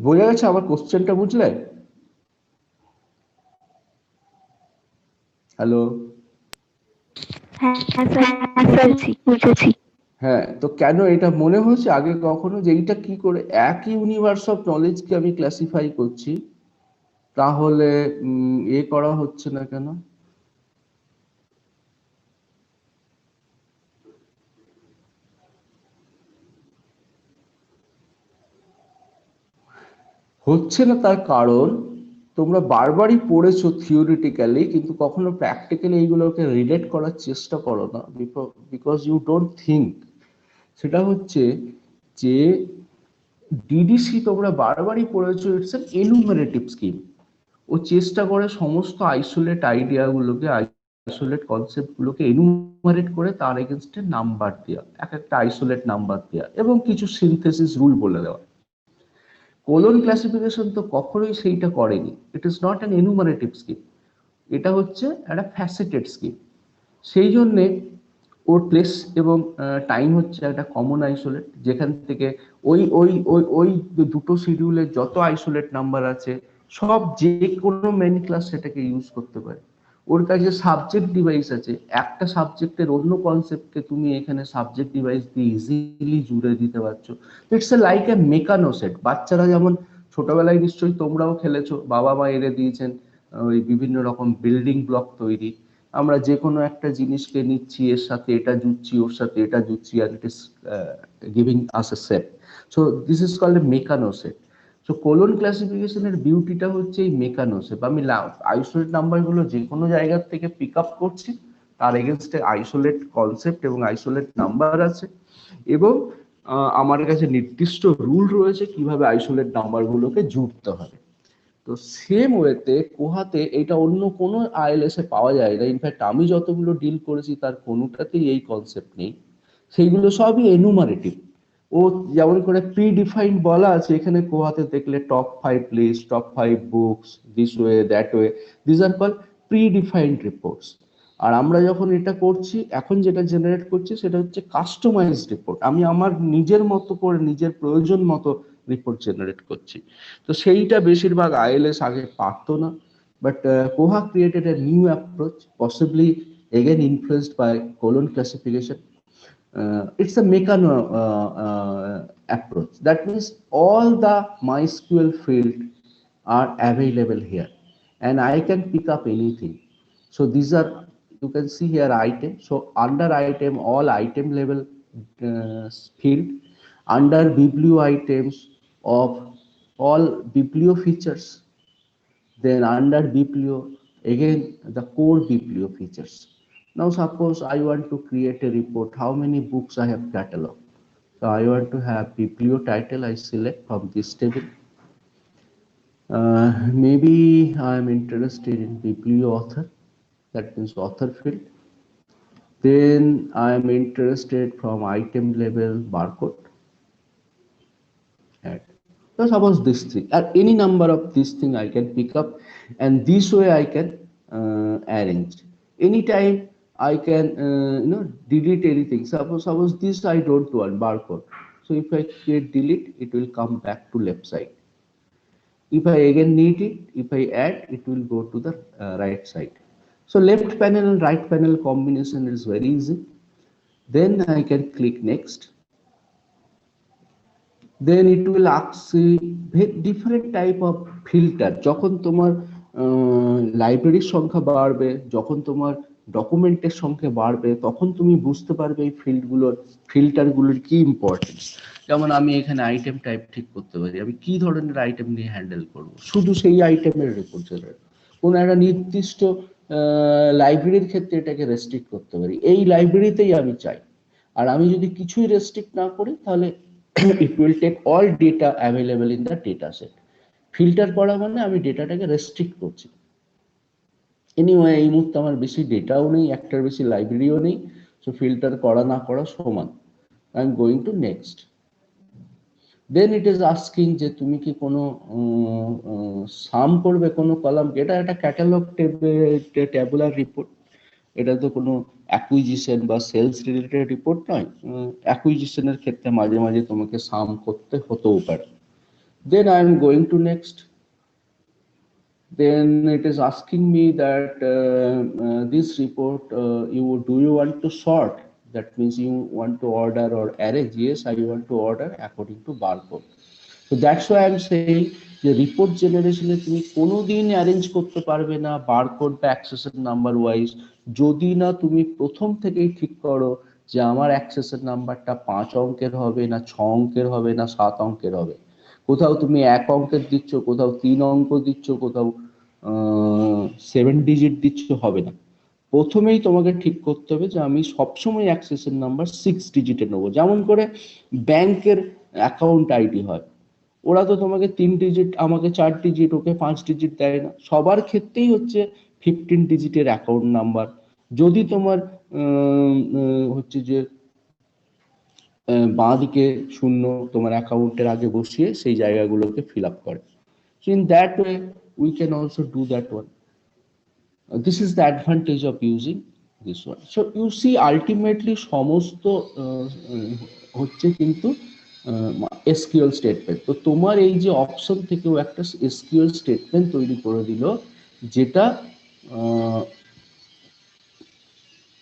বোঝা গেছে আমার কোশ্চেনটা? বুঝলে? হ্যালো, হ্যাঁ। তো কেন এটা মনে হচ্ছে আগে কখনো যে এইটা কি করে একই ইউনিভার্স অফ নলেজকে আমি ক্লাসিফাই করছি, তাহলে করা হচ্ছে না কেন? হচ্ছে না তার কারণ তোমরা বারবারই পড়েছো থিওরিটিক্যালি, কিন্তু কখনো প্র্যাকটিক্যালি এইগুলোকে রিলেট করার চেষ্টা করো না, বিকজ ইউ ডোন্ট থিঙ্ক। সেটা হচ্ছে যে ডিডিসি তোমরা বারবারই পড়েছো, ইটস এন এনুমারেটিভ স্কিম। ও চেষ্টা করে সমস্ত আইসোলেট আইডিয়াগুলোকে, আইসোলেট কনসেপ্টগুলোকে এনুমারেট করে তার এগেনস্টে নাম্বার দেওয়া, এক একটা আইসোলেট নাম্বার দেওয়া এবং কিছু সিনথেসিস রুল বলে দেওয়া। কোলন ক্লাসিফিকেশন তো কখনোই সেইটা করেনি। It is not an enumerative scheme, এটা হচ্ছে একটা ফ্যাসেটেড স্কিম। সেই জন্যে ওর প্লেস এবং টাইম হচ্ছে একটা কমন আইসোলেট, যেখান থেকে ওই ওই ওই ওই দুটো শিডিউলের যত আইসোলেট নাম্বার আছে সব যে কোনো মেন ক্লাস সেটাকে ইউজ করতে পারে। ওর কাছে সাবজেক্ট ডিভাইস আছে, একটা সাবজেক্টের অন্য কনসেপ্টকে তুমি এখানে সাবজেক্ট ডিভাইস দিয়ে ইজিলি জুড়ে দিতে পারছো। It's a like a Meccano set. বাচ্চারা যেমন ছোটবেলায় নিশ্চয়ই তোমরাও খেলেছো, বাবা মা এনে দিয়েছেন ওই বিভিন্ন রকম বিল্ডিং ব্লক তৈরি। আমরা যে কোনো একটা জিনিসকে নিচ্ছি, এর সাথে এটা জুড়ছি, ওর সাথে এটা জুড়ছি, আর it is giving us a set. So this is called a Meccano set. So colon ক্লাসিফিকেশনের বিউটিটা হচ্ছে এই মেকানোসেপ, আমি আইসোলেট নাম্বারগুলো যে কোনো জায়গা থেকে পিক আপ করছি, তার এগেনস্টে আইসোলেট কনসেপ্ট এবং আইসোলেট নাম্বার আছে, এবং আমার কাছে নির্দিষ্ট রুল রয়েছে কিভাবে আইসোলেট নাম্বারগুলোকে জুড়তে হবে। তো সেম ওয়েতে কোহাতে এটা অন্য কোনো আইএলএস এ পাওয়া যায় না। ইনফ্যাক্ট আমি যতগুলো ডিল করেছি তার কোনোটাতেই এই কনসেপ্ট নেই, সেইগুলো সবই এনুমারেটিভ। ও যেমন করে প্রি ডিফাইন্ড বলা আছে এখানে কোহাতে দেখলে top 5 list, top 5 books, this way that way, this are call predefined reports. আর আমরা যখন এটা করছি এখন যেটা জেনারেট করছি সেটা হচ্ছে কাস্টমাইজড রিপোর্ট, আমি আমার নিজের মতো করে নিজের প্রয়োজন মতো রিপোর্ট জেনারেট করছি। তো সেইটা বেশিরভাগ আইএলএস আগে পারতো না, but কোহা created a new approach, possibly again influenced by colon classification. It's a Meccano approach. That means all the MySQL field are available here, and I can pick up anything. So these are, you can see here item. So under item, all item level field, under biblio items of all biblio features, then under biblio again the core biblio features. Now suppose I want to create a report how many books I have cataloged. So I want to have biblio title, I select from this table. Maybe I am interested in biblio author, that means author field. Then I am interested from item level barcode. Add. So suppose this thing, or any number of this thing I can pick up, and this way I can arrange. Anytime I can delete anything. Suppose this I don't want barcode. So if I create delete, it will come back to left side. If I again need it, if I add, it will go to the right side. So left panel and right panel combination is very easy. Then I can click next. Then it will ask different type of filter. যখন তোমার লাইব্রেরির সংখ্যা বাড়বে, যখন তোমার ডকুমেন্টের সংখ্যা বাড়বে, তখন তুমি বুঝতে পারবে এই ফিল্টারগুলোর কি ইম্পর্টেন্স। যেমন আমি এখানে আইটেম টাইপ ঠিক করতে পারি, আমি কি ধরনের আইটেম নিয়ে হ্যান্ডেল করব, শুধু সেই আইটেমের রিপোর্ট জেনারেট। কোন একটা নির্দিষ্ট লাইব্রেরির ক্ষেত্রে এটাকে রেস্ট্রিক্ট করতে পারি, এই লাইব্রেরিতেই আমি চাই। আর আমি যদি কিছুই রেস্ট্রিক্ট না করি তাহলে it will take all data available in the data set. Filter করা মানে আমি ডেটাটাকে রেস্ট্রিক্ট করছি। এনিওয়ে এই মুহূর্তে আমার বেশি ডেটাও নেই, একটার বেশি লাইব্রেরিও নেই, সো ফিল্টার করা না করা সমান। I am going to next. Then it is asking যে তুমি কি কোনো সাম করবে কোনো কলামকে। এটা একটা ক্যাটালগ ট্যাবুলার রিপোর্ট, এটা তো কোনো অ্যাকুইজিশন বা সেলস রিলেটেড রিপোর্ট নয়। অ্যাকুইজিশনের ক্ষেত্রে মাঝে মাঝে তোমাকে সাম করতে হতেও পারে। Then I am going to next. Then it is asking me that this report do you want to sort? That means you want to order or arrange. Yes, I want to order according to barcode. So that's why I am saying যে report জেনারেশনে তুমি কোনোদিন arrange করতে পারবে না barcode বা অ্যাক্সেসের number wise, যদি না তুমি প্রথম থেকেই ঠিক করো যে আমার অ্যাক্সেসের নাম্বারটা 5 অঙ্কের হবে না 6 অঙ্কের হবে না 7 অঙ্কের হবে। কোথাও তুমি 1 অঙ্কের দিচ্ছ, কোথাও 3 অঙ্ক দিচ্ছ, কোথাও 7 ডিজিট দিচ্ছ, হবে না। প্রথমেই তোমাকে ঠিক করতে হবে যে আমি সবসময় অ্যাক্সেসের নাম্বার 6 ডিজিটে নেবো। যেমন করে ব্যাংকের অ্যাকাউন্ট আইডি হয়, ওরা তো তোমাকে 3 ডিজিট, আমাকে 4 ডিজিট, ওকে 5 ডিজিট দেয় না। সবার ক্ষেত্রেই হচ্ছে 15 ডিজিটের অ্যাকাউন্ট নাম্বার। যদি তোমার হচ্ছে যে বাঁ দিকে 0 তোমার অ্যাকাউন্টের আগে বসিয়ে সেই জায়গাগুলোকে ফিল আপ করে। So in that way we can also do that one. This is the advantage of using this one. So you see ultimately সমস্ত হচ্ছে কিন্তু এসকিউএল স্টেটমেন্ট। তো তোমার এই যে অপশন থেকেও একটা এসকিউএল স্টেটমেন্ট তৈরি করে দিল, যেটা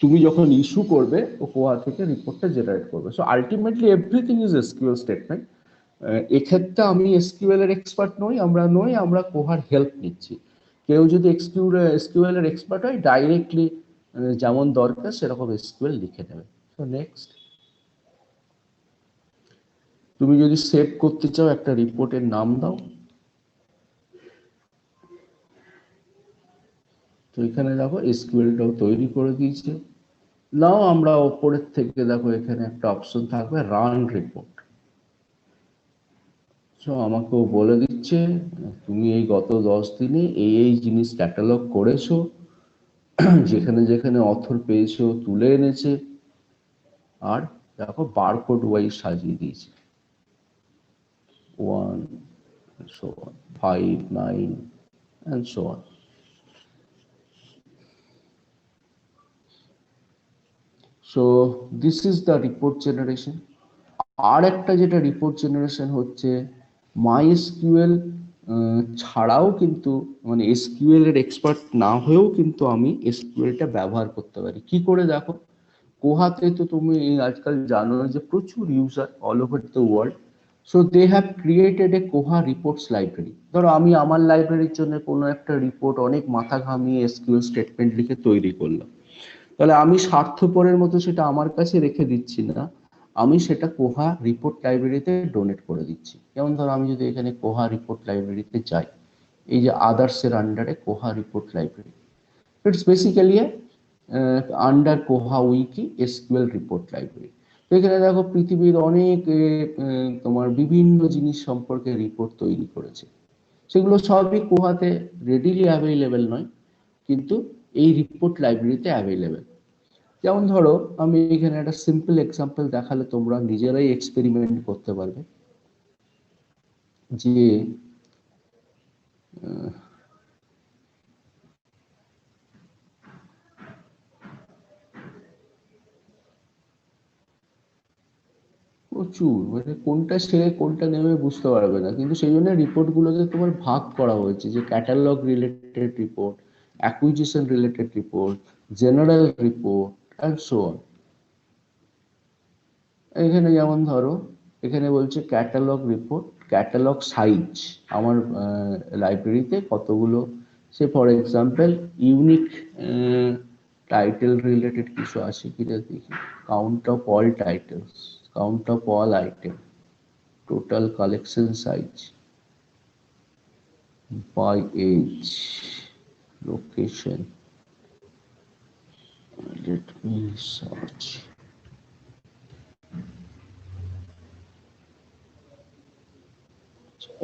তুমি যখন ইস্যু করবে ও কোয়া থেকে রিপোর্টটা জেনারেট করবে। So ultimately everything is SQL statement. এক্ষেত্রে আমি এসকিউএল এর এক্সপার্ট নই, আমরা কোহার হেল্প নিচ্ছি। কেউ যদি এসকিউএল এর এক্সপার্ট হয় ডাইরেক্টলি যেমন দরকার সেরকম এসকিউএল লিখে নেবে। সো নেক্সট, তুমি যদি সেভ করতে চাও একটা রিপোর্টের নাম দাও, তো এখানে দেখো এসকিউএলটাও তৈরি করে দিয়েছে। নাও আমরা ওপরের থেকে দেখো এখানে একটা অপশন থাকবে রান রিপোর্ট। সো আমাকেও বলে দিচ্ছে তুমি এই গত 10 দিনে এই জিনিস ক্যাটালগ করেছো, যেখানে যেখানে অথর পেয়েছো তুলে এনেছে, আর দেখো বারকোড ওয়াইজ সাজিয়ে দিয়েছে 1 so on 5 9 and so on. So this is the report generation. আর একটা যেটা রিপোর্ট জেনারেশন হচ্ছে MySQL ছাড়াও কিন্তু মানে এসকিউএল এর এক্সপার্ট না হয়েও কিন্তু আমি এসকিউএলটা ব্যবহার করতে পারি। কি করে দেখো, কোহাতে তো তুমি আজকাল জানো যে প্রচুর user all over the world, so they have created a Koha reports library. ধরো আমি আমার লাইব্রেরির জন্য কোনো একটা রিপোর্ট অনেক মাথা ঘামিয়ে এসকিউএল স্টেটমেন্ট লিখে তৈরি করলাম, তাহলে আমি স্বার্থপরের মতো সেটা আমার কাছে রেখে দিচ্ছি না, আমি সেটা কোহা রিপোর্ট লাইব্রেরিতে ডোনেট করে দিচ্ছি। যেমন ধরো আমি যদি এখানে কোহা রিপোর্ট লাইব্রেরিতে যাই, এই যে আদার্সের আন্ডারে Koha report library, it's basically under Koha wiki SQL report library. তো এখানে দেখো পৃথিবীর অনেক তোমার বিভিন্ন জিনিস সম্পর্কে রিপোর্ট তৈরি করেছে, সেগুলো সবই কোহাতে রেডিলি অ্যাভেলেবেল নয়, কিন্তু এই রিপোর্ট লাইব্রেরিতে অ্যাভেলেবেল। যেমন ধরো আমি এখানে একটা সিম্পল এক্সাম্পল দেখালে তোমরা নিজেরাই এক্সপেরিমেন্ট করতে পারবে যে প্রচুর, মানে কোনটা ছেড়ে কোনটা নেমে বুঝতে পারবে না, কিন্তু সেই জন্য রিপোর্ট গুলোকে তোমার ভাগ করা হয়েছে, যে catalogue related report, acquisition related report, general report and so on. এখানে যেমন ধরো এখানে বলছে ক্যাটালগ রিপোর্ট, ক্যাটালগ সাইজ আমার লাইব্রেরিতে কতগুলো, say for example unique title related কিছু আছে কিনা দেখি, count of all titles, count of all item, total collection size, by age, location, let me search.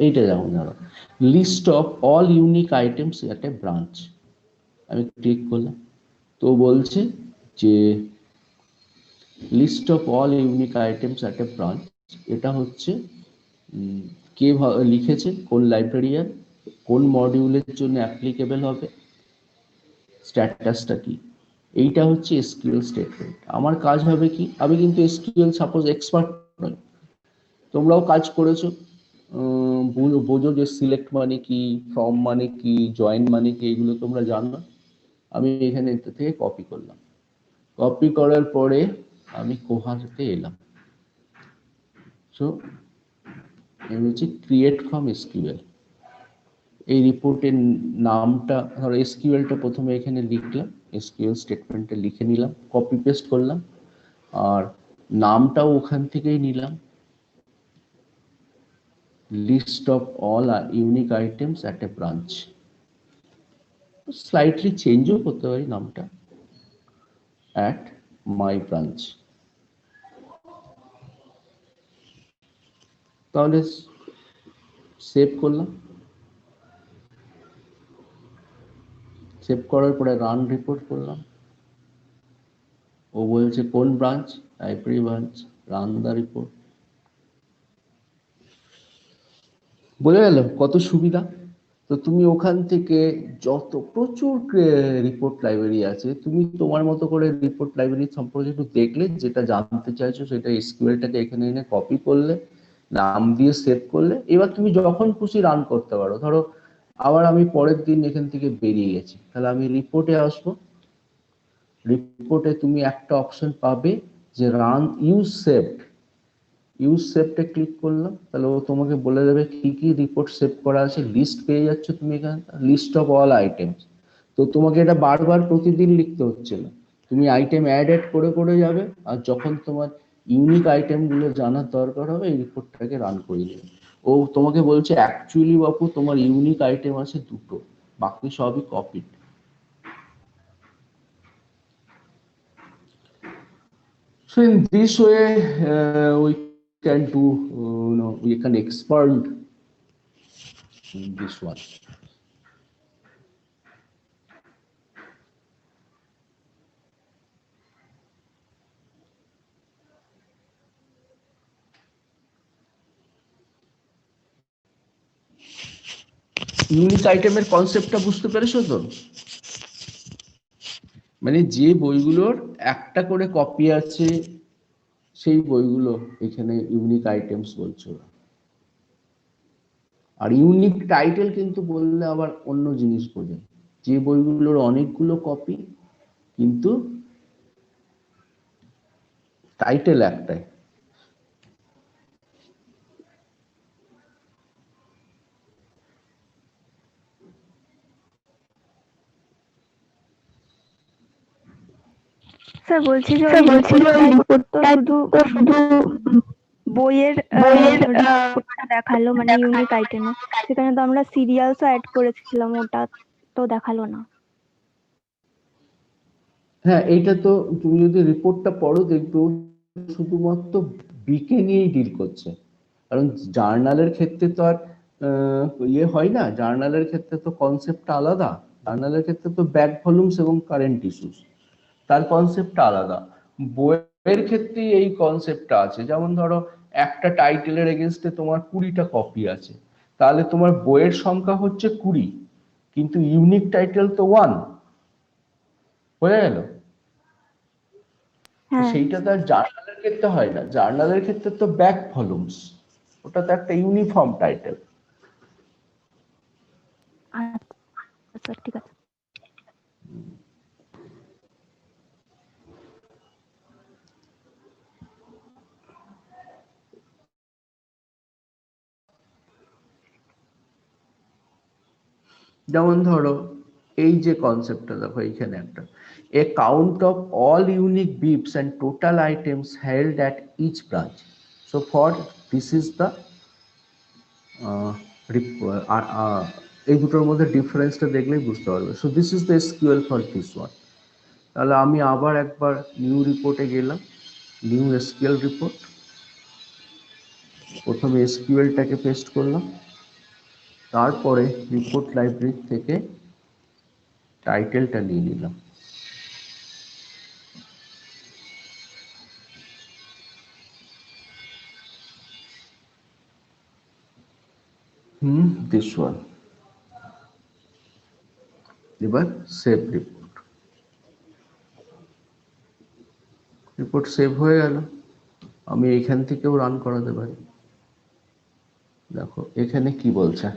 এইটা যেমন ধরো list of all unique items at a branch, আমি click করলাম, তো বলছে যে list of all unique items at a branch, এটা হচ্ছে কে লিখেছে, কোন লাইব্রেরিয়ান, কোন মডিউলের জন্য অ্যাপ্লিকেবল হবে, স্ট্যাটাসটা কি, এইটা হচ্ছে এসকিউএল স্টেটমেন্ট। আমার কাজ হবে কি, আমি কিন্তু এসকিউএল সাপোজ এক্সপার্ট নই, তোমরাও কাজ করেছো, বোঝো যে সিলেক্ট মানে কি, ফ্রম মানে কি, জয়েন মানে কি, এগুলো তোমরা জানো। আমি এখানে থেকে কপি করলাম, কপি করার পরে আমি কোহাতে এলাম, সো আমি হচ্ছে ক্রিয়েট ফ্রম এসকিউএল। এই রিপোর্টের নামটা ধরো এসকিউএলটা প্রথমে এখানে লিখলাম, এসকিউএল স্টেটমেন্টটা লিখে নিলাম, কপি পেস্ট করলাম, আর নামটাও ওখান থেকেই নিলাম, list of all unique items at a branch. Slightly চেঞ্জও করতে পারি নামটা, অ্যাট মাই ব্রাঞ্চ। তাহলে সেভ করলাম, সেভ করার পরে রান রিপোর্ট করলাম, ও বলছে কোন branch, library branch, run the report. বোঝা গেল কত সুবিধা। তো তুমি ওখান থেকে যত প্রচুর রিপোর্ট লাইব্রেরি আছে, তুমি তোমার মতো করে রিপোর্ট লাইব্রেরি সম্পর্কে একটু দেখলে, যেটা জানতে চাইছো সেটা এসকিউএলটাকে এখানে এনে কপি করলে, নাম দিয়ে সেভ করলে, এবার তুমি যখন খুশি রান করতে পারো। ধরো আবার আমি পরের দিন এখান থেকে বেরিয়ে গেছি, তাহলে আমি রিপোর্টে আসবো, রিপোর্টে তুমি একটা অপশন পাবে যে রান ইউজ সেভড, ইউজ সেভডে ক্লিক করলাম, তাহলে ও তোমাকে বলে দেবে কি কি রিপোর্ট সেভ করা আছে, লিস্ট পেয়ে যাচ্ছ তুমি এখানে, লিস্ট অফ অল আইটেমস। তো তোমাকে এটা বারবার প্রতিদিন লিখতে হচ্ছে না, তুমি আইটেম অ্যাড করে করে যাবে, আর যখন তোমার ইউনিক আইটেম গুলো জানার দরকার হবে এই রিপোর্টটাকে রান করে নেবে। ও তোমাকে বলছে অ্যাকচুয়ালি বাপু তোমার ইউনিক আইটেম আছে 2টো, বাকি সবই copied. So in this way, we can do, we can expand this one. Unique আইটেমের কনসেপ্টটা বুঝতে পেরেছো তো? মানে যে বইগুলোর একটা করে কপি আছে সেই বইগুলো এখানে ইউনিক আইটেমস বলছো। আর ইউনিক টাইটেল কিন্তু বললে আবার অন্য জিনিস বোঝায়, যে বইগুলোর অনেকগুলো কপি কিন্তু টাইটেল একটাই। স্যার বলছি যে ওই রিপোর্টটা শুধু বইয়ের রিপোর্টটা দেখালো, মানে ইউনিক আইটেমে, সেখানে তো আমরা সিরিয়ালসও অ্যাড করেছিলাম, ওটা তো দেখালো না। হ্যাঁ, এইটা তো তুমি যদি রিপোর্টটা পড়ো দেখবে শুধুমাত্র বিকে নিয়েই ডিল করছে। কারণ জার্নালের ক্ষেত্রে তো আর ইয়ে হয় না, জার্নালের ক্ষেত্রে তো কনসেপ্টটা আলাদা। জার্নালের ক্ষেত্রে তো ব্যাক ভলিউমস এবং কারেন্ট ইস্যুস, তার কনসেপ্টটা আলাদা। বইয়ের ক্ষেত্রে এই কনসেপ্টটা আছে। যেমন ধরো একটা টাইটেলের এগেনস্টে তোমার 20টা কপি আছে, তাহলে তোমার বইয়ের সংখ্যা হচ্ছে 20, কিন্তু ইউনিক টাইটেল তো 1, বোঝা গেল? সেইটা তো আর জার্নালের ক্ষেত্রে হয় না। জার্নালের ক্ষেত্রে তো ব্যাক ভলিউমস, ওটা তো একটা ইউনিফর্ম টাইটেল। আচ্ছা ঠিক আছে। যেমন ধরো এই যে কনসেপ্টটা দেখো, এইখানে একটা a count of all unique bips and total items held at each branch. So for this is the এই দুটোর মধ্যে ডিফারেন্সটা দেখলেই বুঝতে পারবে। So this is the SQL for this one. তাহলে আমি আবার একবার নিউ রিপোর্টে গেলাম, নিউ এসকিউএল রিপোর্ট। প্রথমে এসকিউএলটাকে পেস্ট করলাম, তারপরে রিপোর্ট লাইব্রেরি থেকে টাইটেলটা নিয়ে নিলাম। this one, এবার সেভ রিপোর্ট। রিপোর্ট সেভ হয়ে গেল। আমি এখান থেকেও রান করাতে পারি। দেখো এখানে কি বলছে,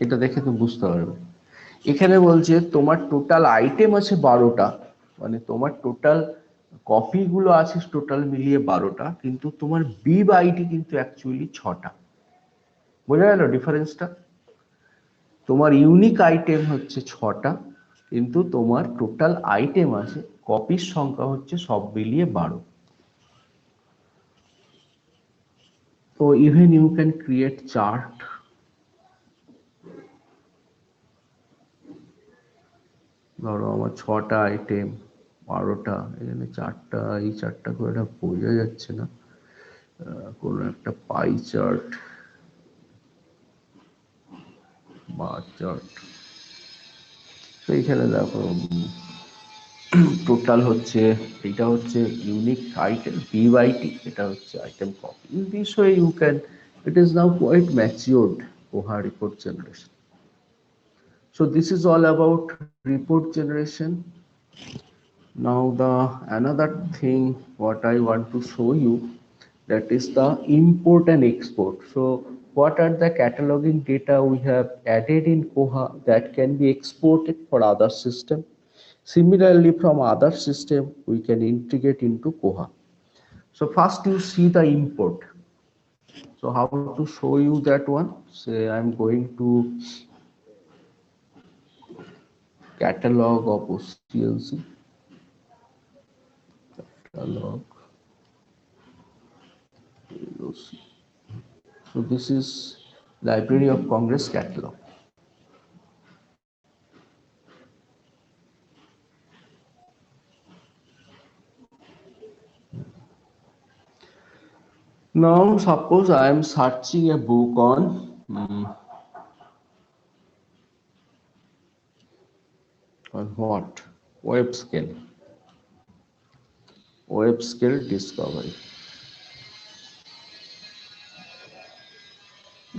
এটা দেখে তো বুঝতে পারবে। এখানে বলছে তোমার টোটাল আইটেম আছে 12টা, মানে তোমার টোটাল কপি গুলো আছে টোটাল মিলিয়ে 12টা, কিন্তু তোমার বিব আইডি কিন্তু অ্যাকচুয়ালি 6টা। বোঝা গেল ডিফারেন্সটা? তোমার ইউনিক আইটেম হচ্ছে 6টা, কিন্তু তোমার টোটাল আইটেম আছে, কপির সংখ্যা হচ্ছে সব মিলিয়ে 12। তো even you can create chart. ধরো আমার 6টা আইটেম, 12টা, এখানে 4টা, এই 4টা করে এটা বোঝা যাচ্ছে না। কোনো একটা পাই চার্ট বা চার্ট, তো এইখানে দেখো টোটাল হচ্ছে, এটা হচ্ছে ইউনিক আইটেম বিওআইটি, এটা হচ্ছে item copy. In this way you can, it is now quite matured Koha report generation. So this is all about report generation. Now the another thing what I want to show you, that is the import and export. So what are the cataloging data we have added in Koha that can be exported for other system? Similarly, from other system we can integrate into Koha. So first you see the import. So how to show you that one? Say I'm going to catalog of OCLC, catalog LOC. So this is Library of Congress catalog. Now suppose I am searching a book on what? Web scale discovery.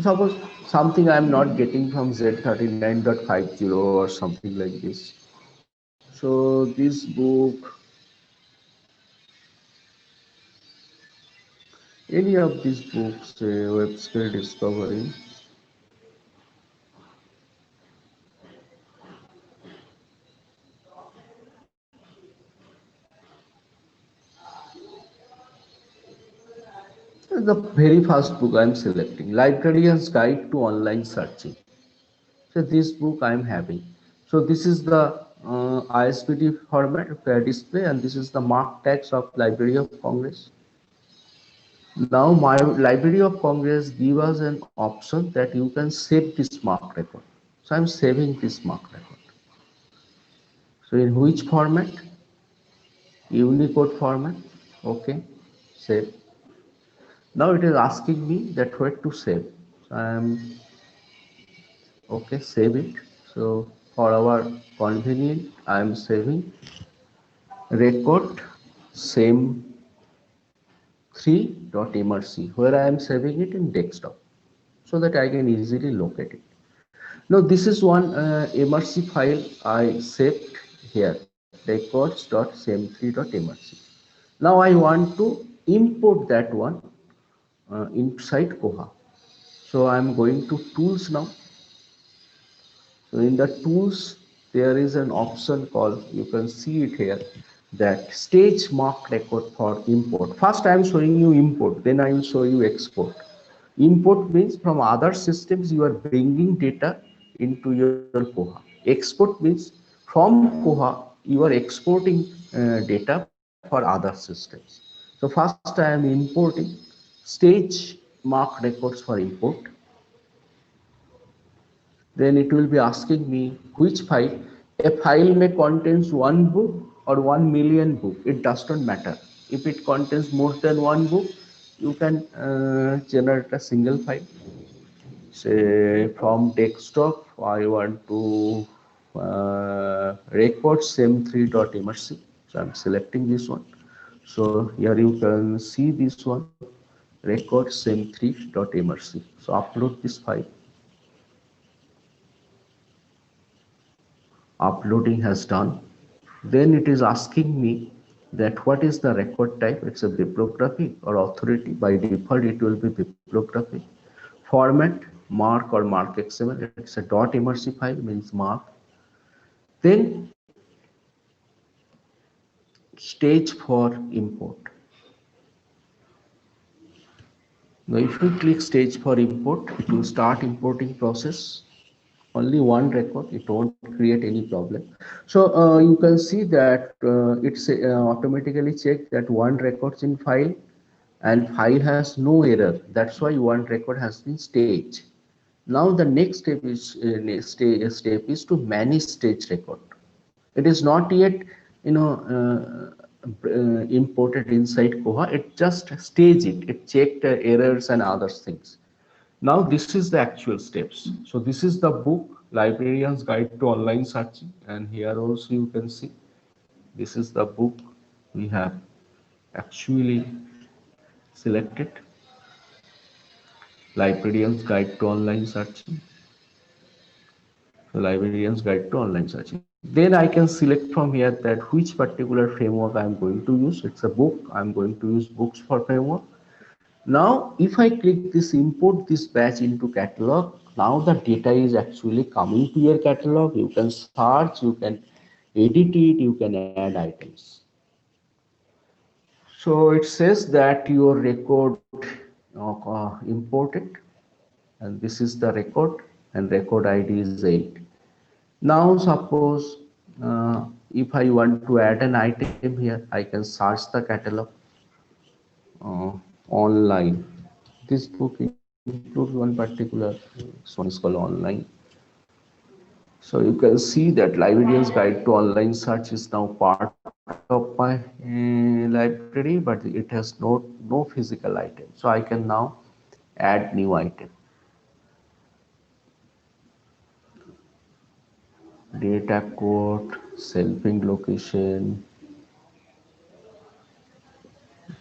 Suppose something I am not getting from Z39.50 or something like this. So this book, any of these books, web scale discovery. The very first book I am selecting, Librarian's Guide to Online Searching. So this book I am having. So this is the ISBD format display, and this is the mark tags of Library of Congress. Now my Library of Congress give us an option that you can save this mark record. So I'm saving this mark record. So in which format? Unicode format. Okay, save. Now it is asking me that where to save. So I am okay, save it. So for our convenience, I am saving record same 3.mrc where I am saving it in desktop so that I can easily locate it. Now this is one mrc file I saved here, records.sem3.mrc. Now I want to import that one inside Koha. So I am going to tools now. So in the tools, there is an option called, you can see it here, that stage mark record for import. First I am showing you import, then I will show you export. Import means from other systems you are bringing data into your Koha. Export means from Koha you are exporting data for other systems. So first I am importing stage mark records for import. Then it will be asking me which file. A file may contains one book or 1 million book. It does not matter. If it contains more than one book, you can generate a single file. Say from desktop, I want to record sem3.mrc. So I'm selecting this one. So here you can see this one, record sem3.mrc. So upload this file. Uploading has done. Then it is asking me that what is the record type. It's a bibliography or authority. By default it will be bibliography. Format, mark or mark XML. It's a .mrc file, means mark. Then stage for import. Now if you click stage for import, it will start importing process. Only one record, it won't create any problem. So you can see that it's automatically checked that one record's in file and file has no error. That's why one record has been staged. Now the next step is to manage stage record. It is not yet imported inside Koha. It just staged it. It checked errors and other things. Now this is the actual steps. So this is the book, Librarian's Guide to Online Searching, and here also you can see this is the book we have actually selected, Librarian's Guide to Online Searching. So Librarian's Guide to Online Searching. Then I can select from here that which particular framework I am going to use. It's a book. I'm going to use books for framework. Now, if I click this import this batch into catalog, now the data is actually coming to your catalog. You can search, you can edit it, you can add items. So it says that your record imported, and this is the record, and record ID is 8. Now suppose if I want to add an item here, I can search the catalog online. This book includes one particular, this one is called online. So you can see that Librarian's Guide to Online Search is now part of my library, but it has no physical item. So I can now add new item. Data code, selfing location,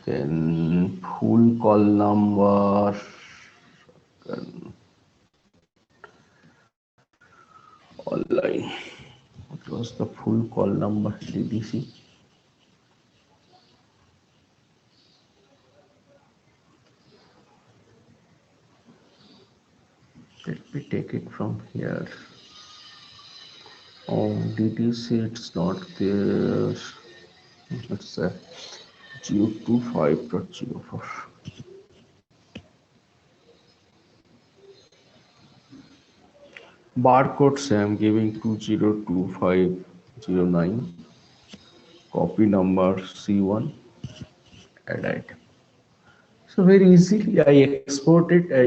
then full call number, online. What was the full call number? DDC. Let me take it from here. Oh, DDC, it's not there. It's a 025.04. Barcode say I'm giving 202509. Copy number C1. Add item. So very easily I exported, I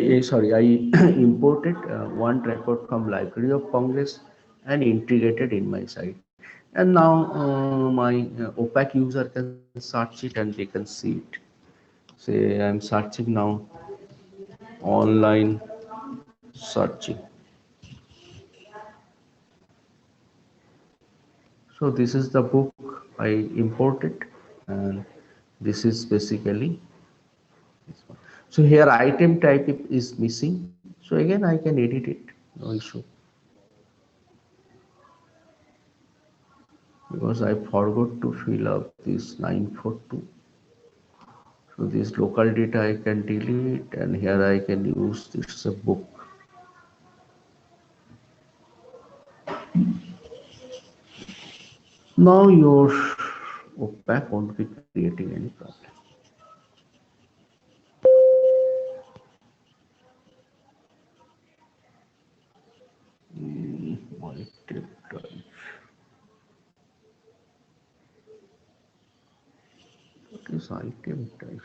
imported one record from Library of Congress and integrated in my site. And now my opaque user can search it and they can see it. Say I'm searching now, online searching. So this is the book I imported, and this is basically this one. So here item type is missing. So again I can edit it, no issue. Because I forgot to fill up this 942. So this local data I can delete, and here I can use this book. Now your opaque won't be creating any problem. Item type. What is item type?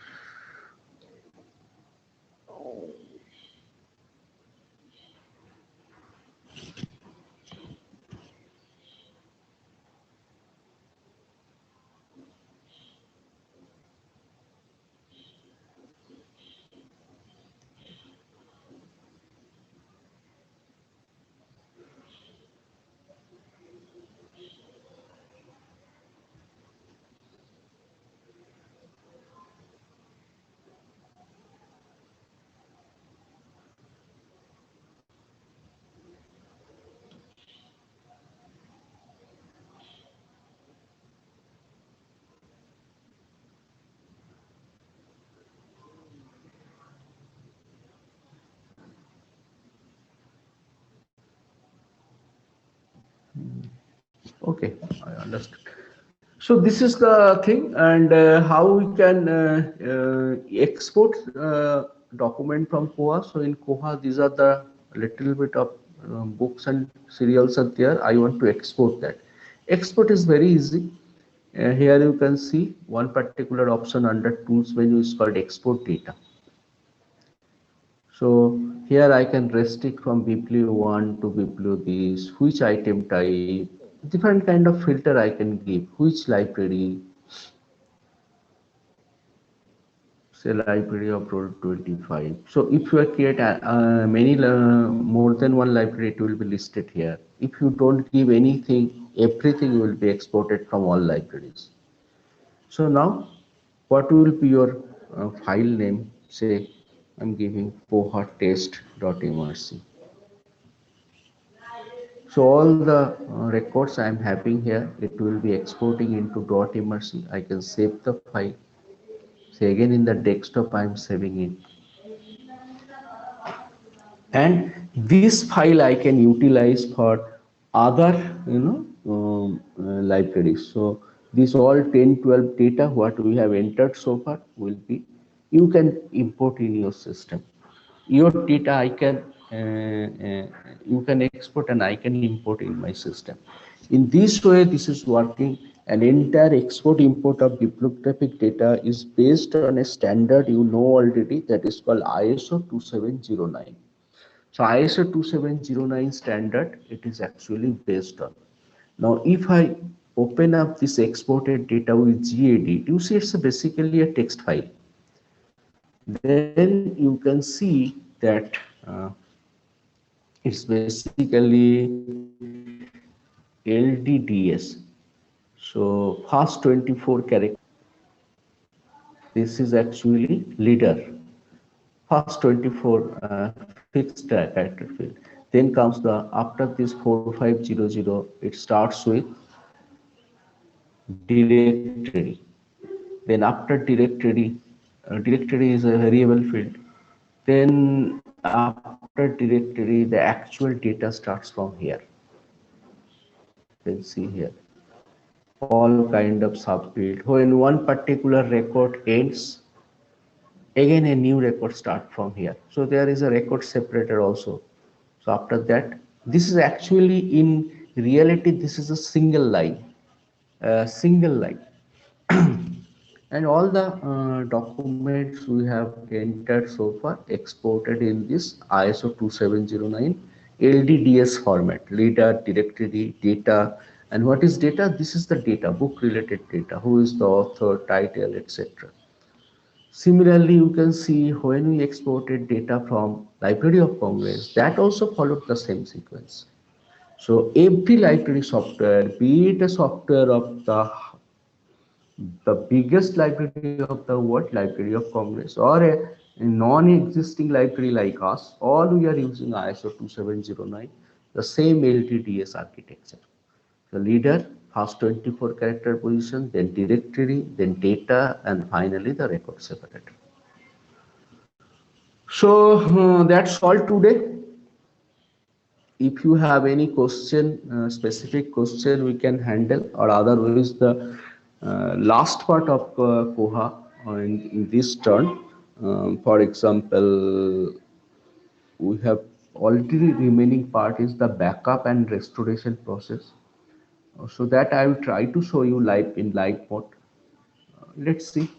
Okay, I understand. So this is the thing, and how we can export document from Koha. So in Koha, these are the little bit of books and serials are there. I want to export that. Export is very easy. Here you can see one particular option under tools menu is called export data. So here I can restrict from biblio1 to biblio this, which item type, different kind of filter I can give, which library, say library of roll 25. So if you create more than one library, it will be listed here. If you don't give anything, everything will be exported from all libraries. So now what will be your file name? Say I'm giving Koha test.mrc. So all the records I am having here, it will be exporting into .mrc. I can save the file. Say again in the desktop I am saving it. And this file I can utilize for other libraries. So this all 10-12 data what we have entered so far will be, you can import in your system. Your data I can you can export and I can import in my system. In this way this is working. An entire export import of bibliographic data is based on a standard you know already, that is called ISO 2709. So ISO 2709 standard, it is actually based on. Now, if I open up this exported data with gedit, you see it's basically a text file. Then you can see that it's basically LDDS. So first 24 character. This is actually leader. First 24 fixed character field. Then comes the after this 4500. It starts with directory. Then after directory, directory is a variable field. Then after directory, the actual data starts from here. You can see here all kind of subfield. When one particular record ends, again a new record start from here. So there is a record separator also. So after that, this is actually in reality, this is a single line. And all the documents we have entered so far exported in this ISO 2709 LDDS format, leader, directory, data. And what is data? This is the data, book related data, who is the author, title, etc. Similarly, you can see when we exported data from Library of Congress, that also followed the same sequence. So every library software, be it a software of the biggest library of the world, Library of Congress, or a non-existing library like us, all we are using ISO 2709, the same LTDS architecture. The leader, first 24 character position, then directory, then data, and finally the record separator. So that's all today. If you have any question, specific question we can handle, or otherwise the last part of Koha in this turn. For example, we have already remaining part is the backup and restoration process. So that I will try to show you live in live mode. Let's see.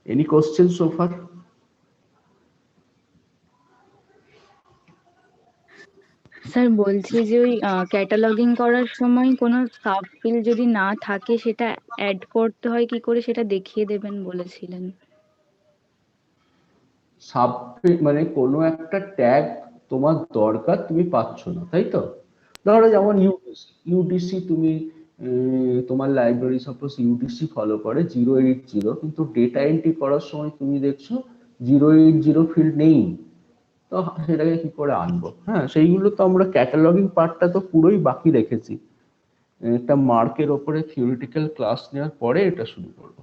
Any questions so far? Sir বলছি যে ওই cataloguing করার সময় কোনো subfield যদি না থাকে সেটা অ্যাড করতে হয় কি করে সেটা দেখিয়ে দেবেন বলেছিলেন। সাবফিল্ড মানে কোনো একটা ট্যাগ তোমার দরকার, তুমি পাচ্ছ না, তাই তো? ধরো যেমন ইউডিসি তুমি তোমার লাইব্রেরি সাপোজ ইউডিসি ফলো করে 080, কিন্তু ডেটা এন্ট্রি করার সময় তুমি দেখছো 080 ফিল্ড নেই, তো সেটাকে কি করে আনবো? হ্যাঁ, সেইগুলো তো আমরা ক্যাটালগিং পার্টটা তো পুরোই বাকি রেখেছি। একটা মার্কের ওপরে থিওরিটিক্যাল ক্লাস নেওয়ার পরে এটা শুরু করবো।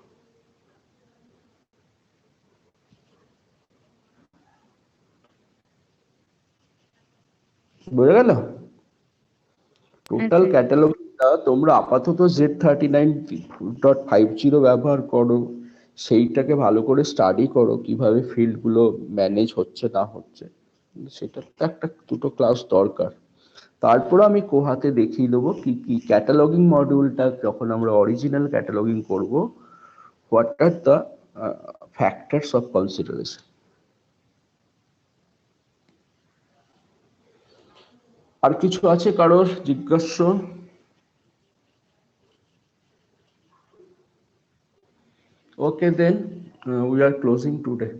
বুঝে গেল? টোটাল ক্যাটালগটা তোমরা আপাতত Z39.50 ব্যবহার করো, সেইটাকে ভালো করে স্টাডি করো কিভাবে ফিল্ড গুলো ম্যানেজ হচ্ছে না হচ্ছে, সেটা তো একটা দুটো ক্লাস দরকার। তারপর আমি কোহাতে দেখিয়ে দেবো কি কি ক্যাটালগিং মডিউলটা যখন আমরা অরিজিনাল ক্যাটালগিং করব, what are the factors of consideration. আর কিছু আছে কারোর জিজ্ঞাস্য? Okay, then we are closing today.